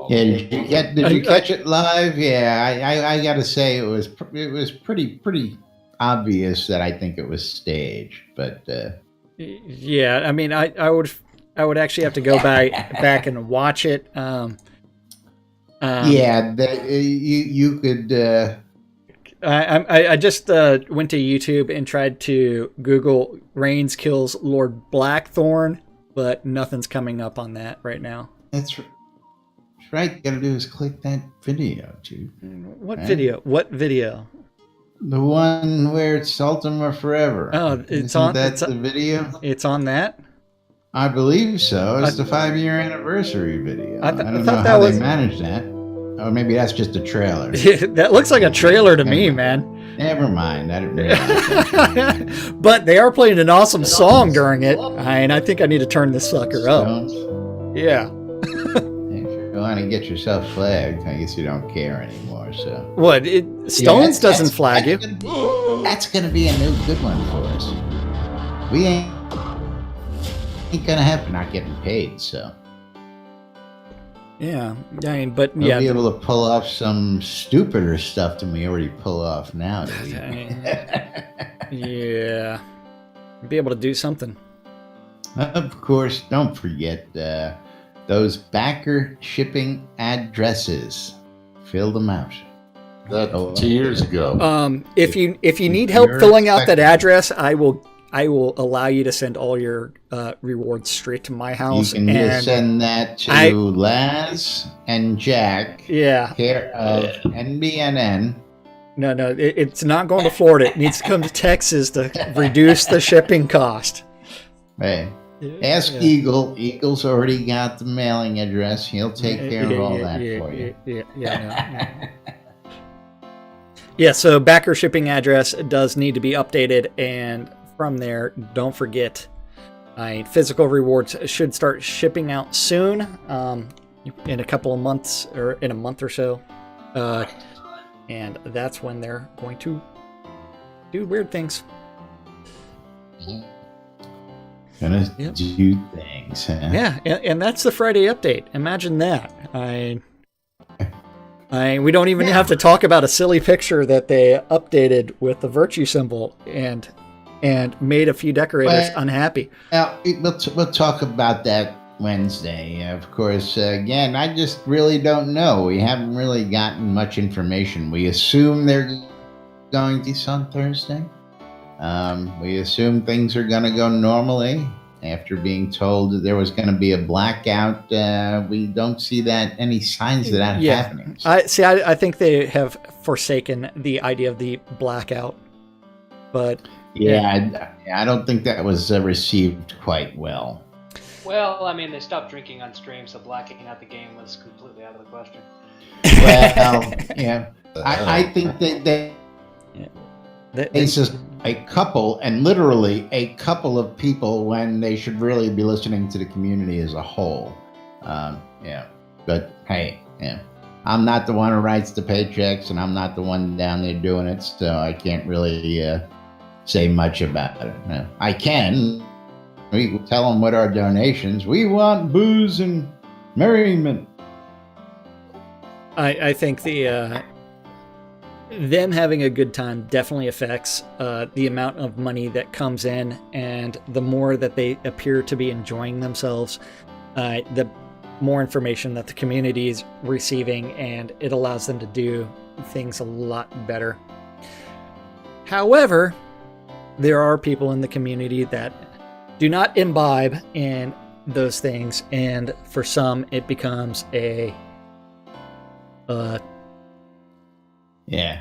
S1: Yeah, did you catch it live? Yeah, I gotta say it was pretty obvious that I think it was staged, but
S4: Yeah, I mean, I would actually have to go back and watch it.
S1: Yeah, you could.
S4: I just went to YouTube and tried to Google Reigns kills Lord Blackthorn, but nothing's coming up on that right now.
S1: That's right. You gotta do is click that video, too.
S4: What
S1: Right?
S4: video? What video?
S1: The one where it's Ultima Forever.
S4: Oh, it's
S1: Isn't
S4: on.
S1: that
S4: It's,
S1: the video?
S4: it's on that.
S1: I believe so. It's the 5-year anniversary video.
S4: I
S1: I don't
S4: thought
S1: know
S4: that
S1: how
S4: was-
S1: they managed that. Or maybe that's just a trailer.
S4: That looks like a trailer to me, man.
S1: Never mind. I didn't realize that.
S4: But they are playing an awesome song during it, and I think I need to turn this sucker up.
S1: Stones,
S4: Yeah.
S1: if you want to get yourself flagged, I guess you don't care anymore. So
S4: What? Stones doesn't flag you.
S1: That's gonna be a new good one for us. We ain't gonna have not getting paid, so
S4: Yeah. I mean, but
S1: we'll
S4: yeah.
S1: be able to pull off some stupider stuff than we already pull off now.
S4: Yeah. Be able to do something.
S1: Of course, don't forget those backer shipping addresses. Fill them out.
S2: That 2 years ago.
S4: If you need help
S1: you're
S4: filling out that
S1: expecting-
S4: address, I will allow you to send all your rewards straight to my
S1: You
S4: house.
S1: can just send that to Laz and Jack,
S4: Yeah.
S1: care of NBNN.
S4: No, it's not going to Florida. It needs to come to Texas to reduce the shipping cost.
S1: Hey, ask Eagle. Eagle's already got the mailing address. He'll take care of all that for you.
S4: Yeah, so backer shipping address does need to be updated, and from there, don't forget, physical rewards should start shipping out soon, in a couple of months, or in a month or so, and that's when they're going to do weird things.
S1: Gonna
S4: Yep.
S1: do things. Huh?
S4: Yeah, and that's the Friday update. Imagine that. We don't even have to talk about a silly picture that they updated with the virtue symbol and made a few decorators unhappy.
S1: Now, we'll talk about that Wednesday. Of course, again, I just really don't know. We haven't really gotten much information. We assume they're going to on Thursday. We assume things are going to go normally. after being told that there was going to be a blackout. We don't see that any signs of that happening.
S4: I think they have forsaken the idea of the blackout. But
S1: I don't think that was received quite well.
S5: Well, I mean, they stopped drinking on stream, so blacking out the game was completely out of the question.
S1: Well, yeah, I think that it's just a couple, and literally a couple of people, when they should really be listening to the community as a whole. But hey, I'm not the one who writes the paychecks, and I'm not the one down there doing it, so I can't really say much about it. I can. We tell them what our donations. We want booze and merriment.
S4: I think them having a good time definitely affects the amount of money that comes in, and the more that they appear to be enjoying themselves, the more information that the community is receiving, and it allows them to do things a lot better. However, there are people in the community that do not imbibe in those things, and for some it becomes a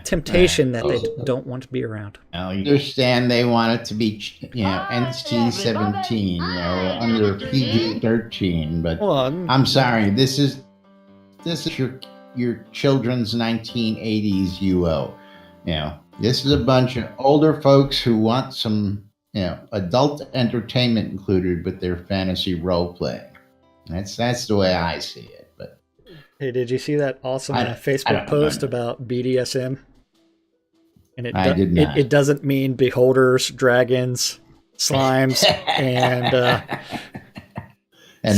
S4: temptation that they don't want to be around.
S1: Now, you understand they want it to be, NC-17, under PG-13, but I'm sorry, this is your children's 1980s UO. This is a bunch of older folks who want some, adult entertainment included with their fantasy role playing. That's the way I see it. But
S4: hey, did you see that awesome Facebook post about BDSM? And
S1: I did not.
S4: It doesn't mean beholders, dragons, slimes,
S1: and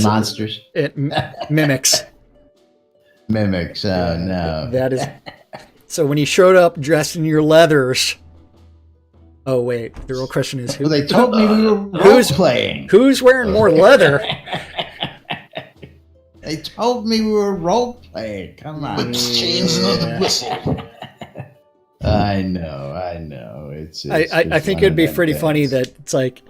S1: monsters.
S4: It mimics.
S1: Mimics. Oh no.
S4: That is. So when you showed up dressed in your leathers. Oh wait, the real question is who?
S1: Well, they told me we were role playing.
S4: Who's wearing more leather?
S1: They told me we were role playing. Come on.
S2: With chains and a whistle.
S1: I know. It's
S4: I think it'd be pretty funny that it's like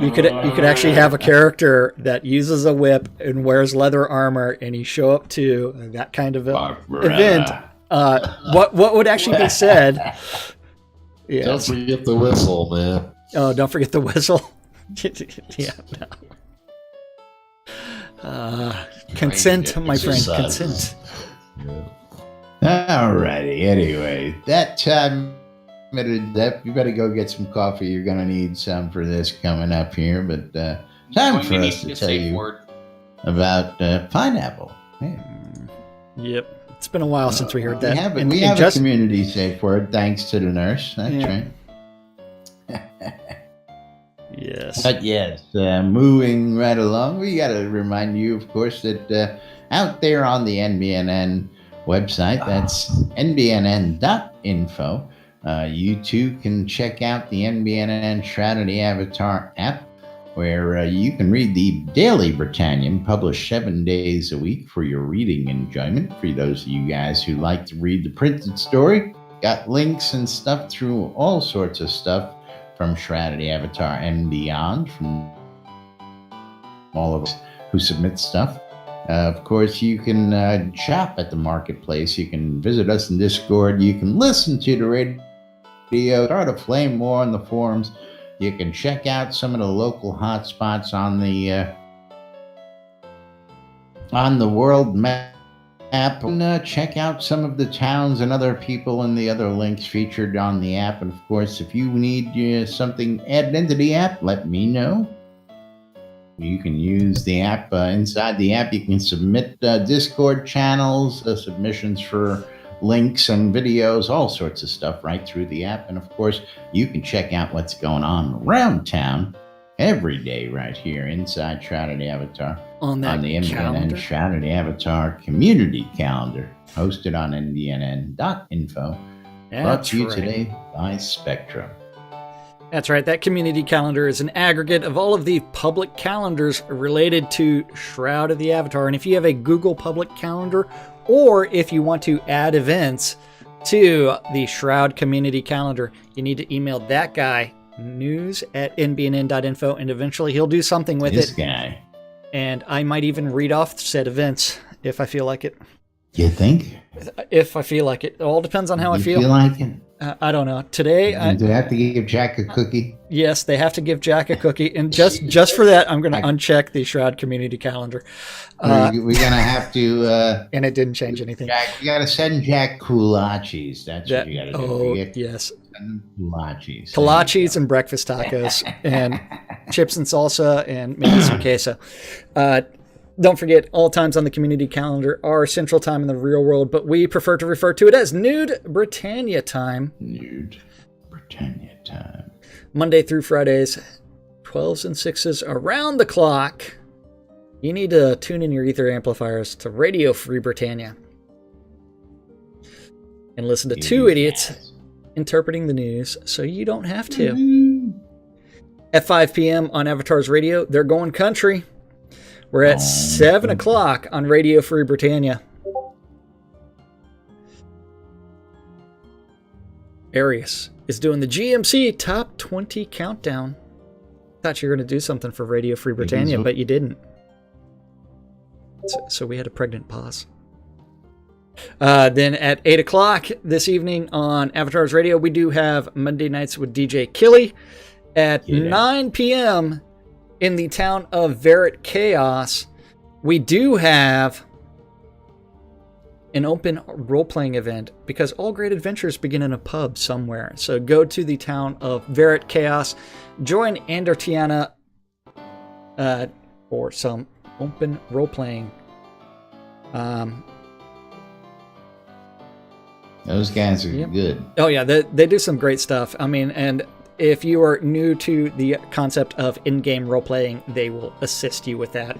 S4: you could actually have a character that uses a whip and wears leather armor, and you show up to that kind of event. What would actually be said?
S2: Yes. Don't forget the whistle, man.
S4: Oh, don't forget the whistle. Yeah. No. Consent, my friend. Consent.
S1: Alrighty. Anyway, that time, you better go get some coffee. You're gonna need some for this coming up here. But time for us to tell you about pineapple. Yeah.
S4: Yep. It's been a while since we heard that.
S1: We have a community safe word, thanks to the nurse. That's right.
S4: Yes.
S1: But yes, moving right along, we got to remind you, of course, that out there on the NBNN website, that's nbnn.info, you too can check out the NBNN Shroud of the Avatar app, where you can read the Daily Britannium, published 7 days a week for your reading enjoyment. For those of you guys who like to read the printed story, got links and stuff through all sorts of stuff from Shroud of the Avatar and beyond, from all of us who submit stuff. Of course, you can shop at the marketplace. You can visit us in Discord. You can listen to the radio, start a flame war on the forums. You can check out some of the local hotspots on the world map, and check out some of the towns and other people and the other links featured on the app. And of course, if you need something added into the app, let me know. You can use the app. Inside the app, you can submit Discord channels, submissions for links and videos, all sorts of stuff right through the app. And of course, you can check out what's going on around town every day right here inside Shroud of the Avatar
S4: on the
S1: NBNN Shroud of the Avatar community calendar, hosted on nbnn.info. Brought to you today by Spectrum.
S4: That's right. That community calendar is an aggregate of all of the public calendars related to Shroud of the Avatar. And if you have a Google public calendar, or if you want to add events to the Shroud community calendar, you need to email that guy news@nbnn.info, and eventually he'll do something with
S1: This
S4: it.
S1: guy.
S4: And I might even read off said events if I feel like it.
S1: You think?
S4: If I feel like it. It all depends on how I
S1: You
S4: feel.
S1: feel like it?
S4: I don't know. Today,
S1: Do they have to give Jack a cookie?
S4: yes, they have to give Jack a cookie. And just for that, I'm going to uncheck the Shroud community calendar.
S1: We're going to have to...
S4: and it didn't change anything.
S1: Jack, you got to send Jack kolaches. That's what you got to do.
S4: Oh, yes.
S1: Kolaches.
S4: Kolaches and breakfast tacos and chips and salsa and maybe some queso. Don't forget, all times on the community calendar are Central Time in the real world, but we prefer to refer to it as Nude Britannia Time.
S1: Nude Britannia Time.
S4: Monday through Fridays, 12s and 6s around the clock. You need to tune in your ether amplifiers to Radio Free Britannia and listen to two idiots interpreting the news so you don't have to. At 5 p.m. on Avatar's Radio, they're going country. We're at 7 o'clock on Radio Free Britannia. Arius is doing the GMC Top 20 Countdown. Thought you were going to do something for Radio Free Britannia, but you didn't. So we had a pregnant pause. Then at 8 o'clock this evening on Avatar's Radio, we do have Monday Nights with DJ Killy. At 9 p.m. in the town of Garriott Chaos, we do have an open role-playing event because all great adventures begin in a pub somewhere. So go to the town of Garriott Chaos, join Andertiana for some open role-playing.
S1: Those guys are good.
S4: Oh yeah, they do some great stuff. I mean, and if you are new to the concept of in-game role-playing, they will assist you with that.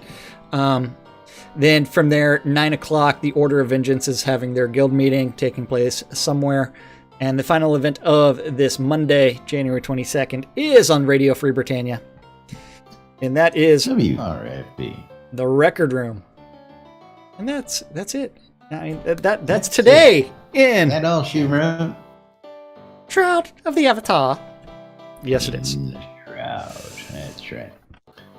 S4: Then from there, 9 o'clock, the Order of Vengeance is having their guild meeting taking place somewhere. And the final event of this Monday, January 22nd, is on Radio Free Britannia. And that is
S1: WRFB,
S4: the Record Room. And that's it. I mean, that's today in
S1: that all she wrote?
S4: Shroud of the Avatar. Yes, it is.
S1: Shroud. That's right.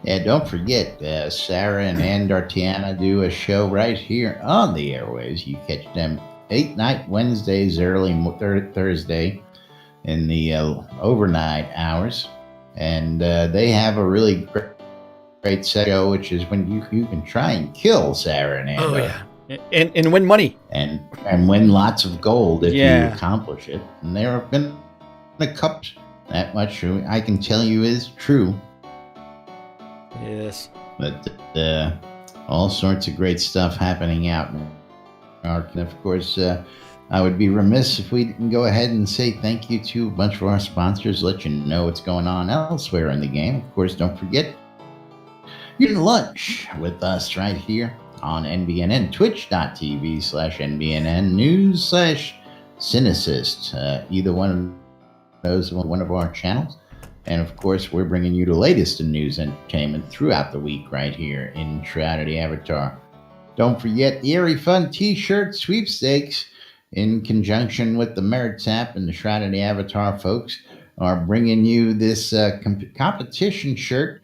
S1: Yeah, don't forget, Sarah and Andartiana do a show right here on the airways. You catch them 8 Wednesdays, early Thursday in the overnight hours. And they have a really great show, which is when you can try and kill Sarah and Andar.
S4: Oh, yeah. And win money.
S1: And win lots of gold if you accomplish it. And there have been a couple. That much I can tell you is true.
S4: Yes.
S1: But all sorts of great stuff happening out in Ark. And of course, I would be remiss if we didn't go ahead and say thank you to a bunch of our sponsors, let you know what's going on elsewhere in the game. Of course, don't forget, you can lunch with us right here on NBNN, twitch.tv/NBNN news/Cynicist. Either one of those on one of our channels. And of course, we're bringing you the latest in news and entertainment throughout the week right here in Shroud of the Avatar. Don't forget the Airy Fun t-shirt sweepstakes in conjunction with the Merits app and the Shroud of the Avatar folks are bringing you this competition shirt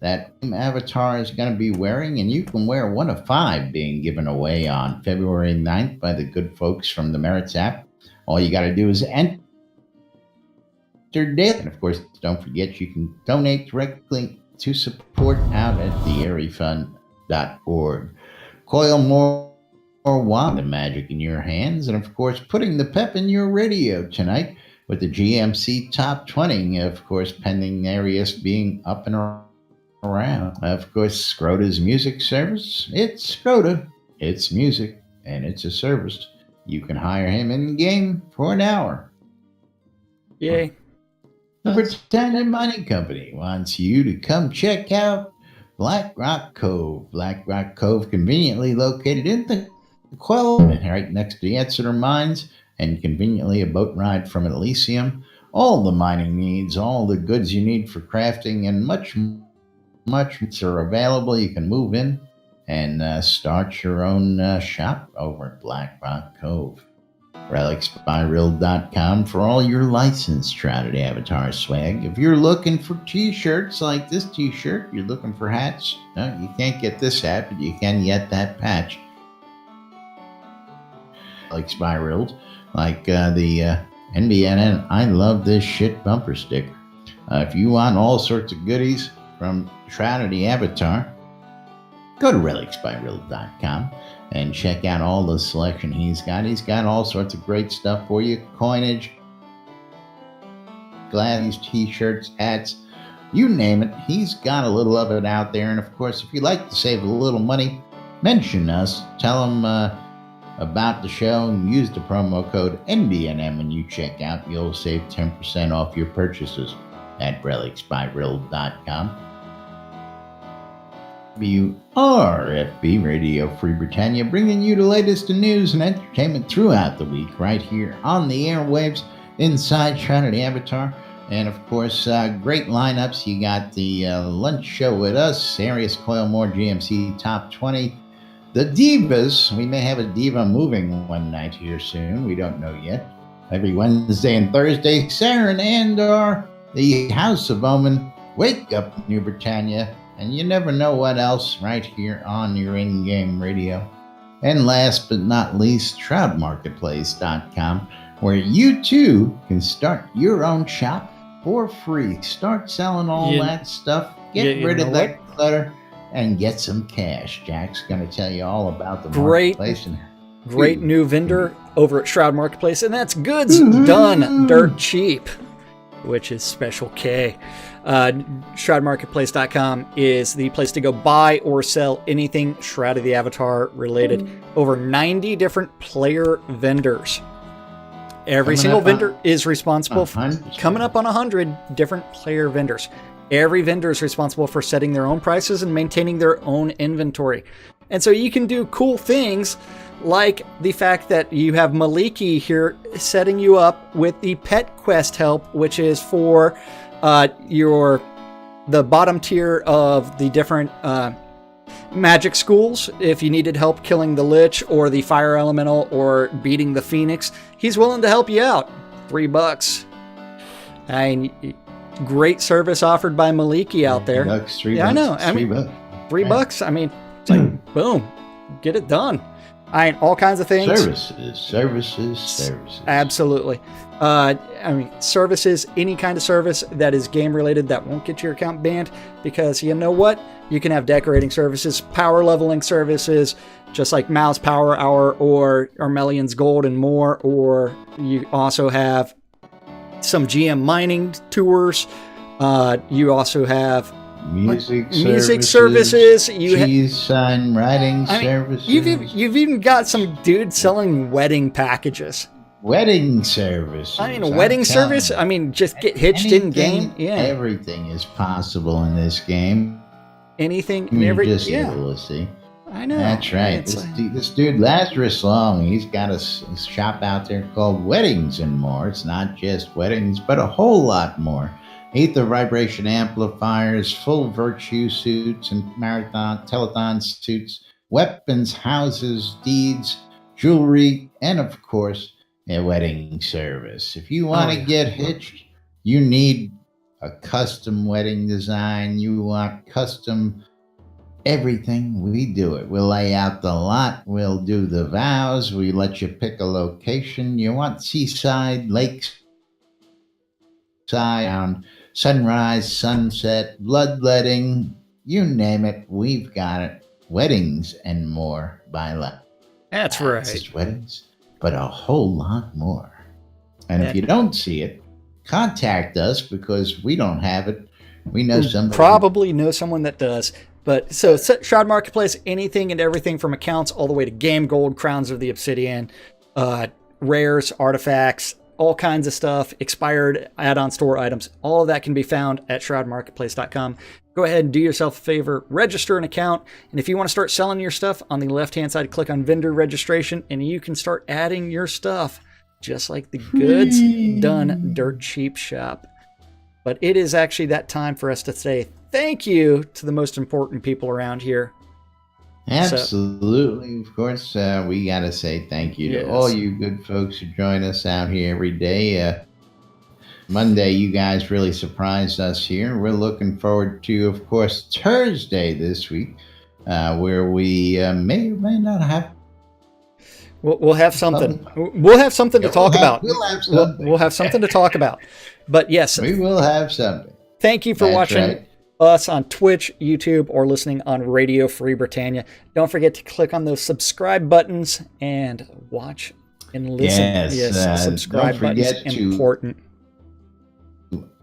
S1: that Avatar is going to be wearing, and you can wear one of 5 being given away on February 9th by the good folks from the Merits app. All you got to do is enter. And of course, don't forget you can donate directly to support out at theairyfund.org. Coil more wand of magic in your hands, and of course, putting the pep in your radio tonight with the GMC Top 20, of course, pending Arius being up and around. Of course, Scrota's music service. It's Scrota, it's music, and it's a service. You can hire him in game for an hour.
S4: Yay.
S1: The Britannia Mining Company wants you to come check out Black Rock Cove. Black Rock Cove, conveniently located in the Quell, right next to the Exeter Mines, and conveniently a boat ride from Elysium. All the mining needs, all the goods you need for crafting, and much are available. You can move in and start your own shop over at Black Rock Cove. relicsbyreal.com for all your licensed Shrouded Avatar swag. If you're looking for t-shirts like this t-shirt, you're looking for hats, no, you can't get this hat, but you can get that patch. Relics by Real, like the NBNN I Love This Shit bumper sticker. If you want all sorts of goodies from Shrouded Avatar, go to relicsbyreal.com and check out all the selection he's got. He's got all sorts of great stuff for you. Coinage, glasses, t-shirts, hats, you name it. He's got a little of it out there. And of course, if you'd like to save a little money, mention us. Tell him about the show and use the promo code NBNM when you check out. You'll save 10% off your purchases at relicsbyreal.com. WRFB Radio Free Britannia, bringing you the latest in news and entertainment throughout the week, right here on the airwaves inside Shrouded Avatar. And of course, great lineups. You got the lunch show with us, Arius Coilmore GMC Top 20. The Divas, we may have a diva moving one night here soon. We don't know yet. Every Wednesday and Thursday, Sarah and Andor, the House of Omen, Wake Up New Britannia. And you never know what else right here on your in-game radio. And last but not least, shroudmarketplace.com, where you too can start your own shop for free. Start selling all that stuff. Get rid of that clutter and get some cash. Jack's going to tell you all about the marketplace.
S4: Great new vendor over at Shroud Marketplace, and that's goods done dirt cheap, which is Special K. ShroudMarketplace.com is the place to go buy or sell anything Shroud of the Avatar related. Over 90 different player vendors. Every single vendor is responsible for coming up on 100 different player vendors. Every vendor is responsible for setting their own prices and maintaining their own inventory. And so you can do cool things like the fact that you have Maliki here setting you up with the Pet Quest help, which is for the bottom tier of the different magic schools. If you needed help killing the Lich or the Fire Elemental or beating the Phoenix, he's willing to help you out. $3. And great service offered by Maliki out there.
S1: $3.
S4: I know. I mean, $3. I mean, it's like, boom, get it done. I mean, all kinds of things.
S1: Services.
S4: Absolutely. I mean, services, any kind of service that is game related that won't get your account banned, because you know what? You can have decorating services, power leveling services, just like Mal's Power Hour or Armelian's Gold and more. Or you also have some GM mining tours. You also have
S1: music
S4: services.
S1: Cheese sign writing services.
S4: You've even got some dude selling wedding packages.
S1: Wedding service.
S4: I mean, a wedding service. I mean, just get hitched in game. Yeah,
S1: everything is possible in this game.
S4: Anything
S1: and everything. Able to see.
S4: I know.
S1: That's right. This dude Lazarus Long, he's got a shop out there called Weddings and More. It's not just weddings, but a whole lot more. Ether vibration amplifiers, full virtue suits and marathon telethon suits, weapons, houses, deeds, jewelry, and of course, a wedding service. If you want to get hitched, you need a custom wedding design. You want custom everything, we do it. We'll lay out the lot. We'll do the vows. We let you pick a location. You want seaside, lakeside, sunrise, sunset, bloodletting, you name it, we've got it. Weddings and More by Lot.
S4: That's right.
S1: It's weddings, but a whole lot more. And if you don't see it, contact us, because we don't have it. We know somebody.
S4: Probably know someone that does. But so Shroud Marketplace, anything and everything from accounts all the way to game gold, crowns of the obsidian, rares, artifacts, all kinds of stuff, expired add-on store items. All of that can be found at shroudmarketplace.com. Go ahead and do yourself a favor, register an account. And if you want to start selling your stuff, on the left-hand side, click on vendor registration, and you can start adding your stuff, just like the Goods Done Dirt Cheap shop. But it is actually that time for us to say thank you to the most important people around here.
S1: Absolutely. Of course, we got to say thank you to all you good folks who join us out here every day. Monday, you guys really surprised us here. We're looking forward to, of course, Thursday this week, where we may or may not have.
S4: We'll have something. We'll have something to talk about.
S1: We'll have something.
S4: We'll have something to talk about. But yes,
S1: we will have something.
S4: Thank you for watching us on Twitch, YouTube, or listening on Radio Free Britannia. Don't forget to click on those subscribe buttons and watch and listen. Yes, subscribe buttons important.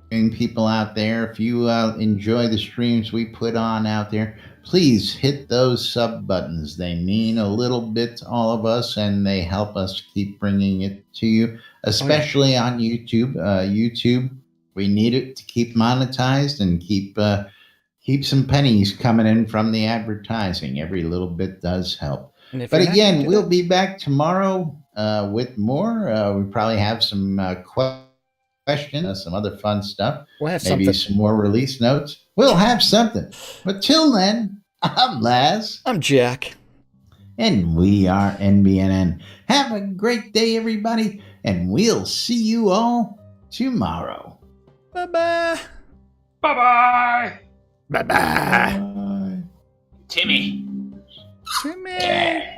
S1: People out there, if you enjoy the streams we put on out there, please hit those sub buttons. They mean a little bit to all of us, and they help us keep bringing it to you, especially on YouTube. YouTube, we need it to keep monetized and keep some pennies coming in from the advertising. Every little bit does help. But again, we'll be back tomorrow with more. We probably have some questions, some other fun stuff.
S4: We'll have
S1: maybe some more release notes. We'll have something. But till then, I'm Laz.
S4: I'm Jack.
S1: And we are NBNN. Have a great day, everybody. And we'll see you all tomorrow.
S4: Bye-bye.
S8: Bye-bye.
S4: Bye-bye.
S8: Timmy.
S4: Timmy.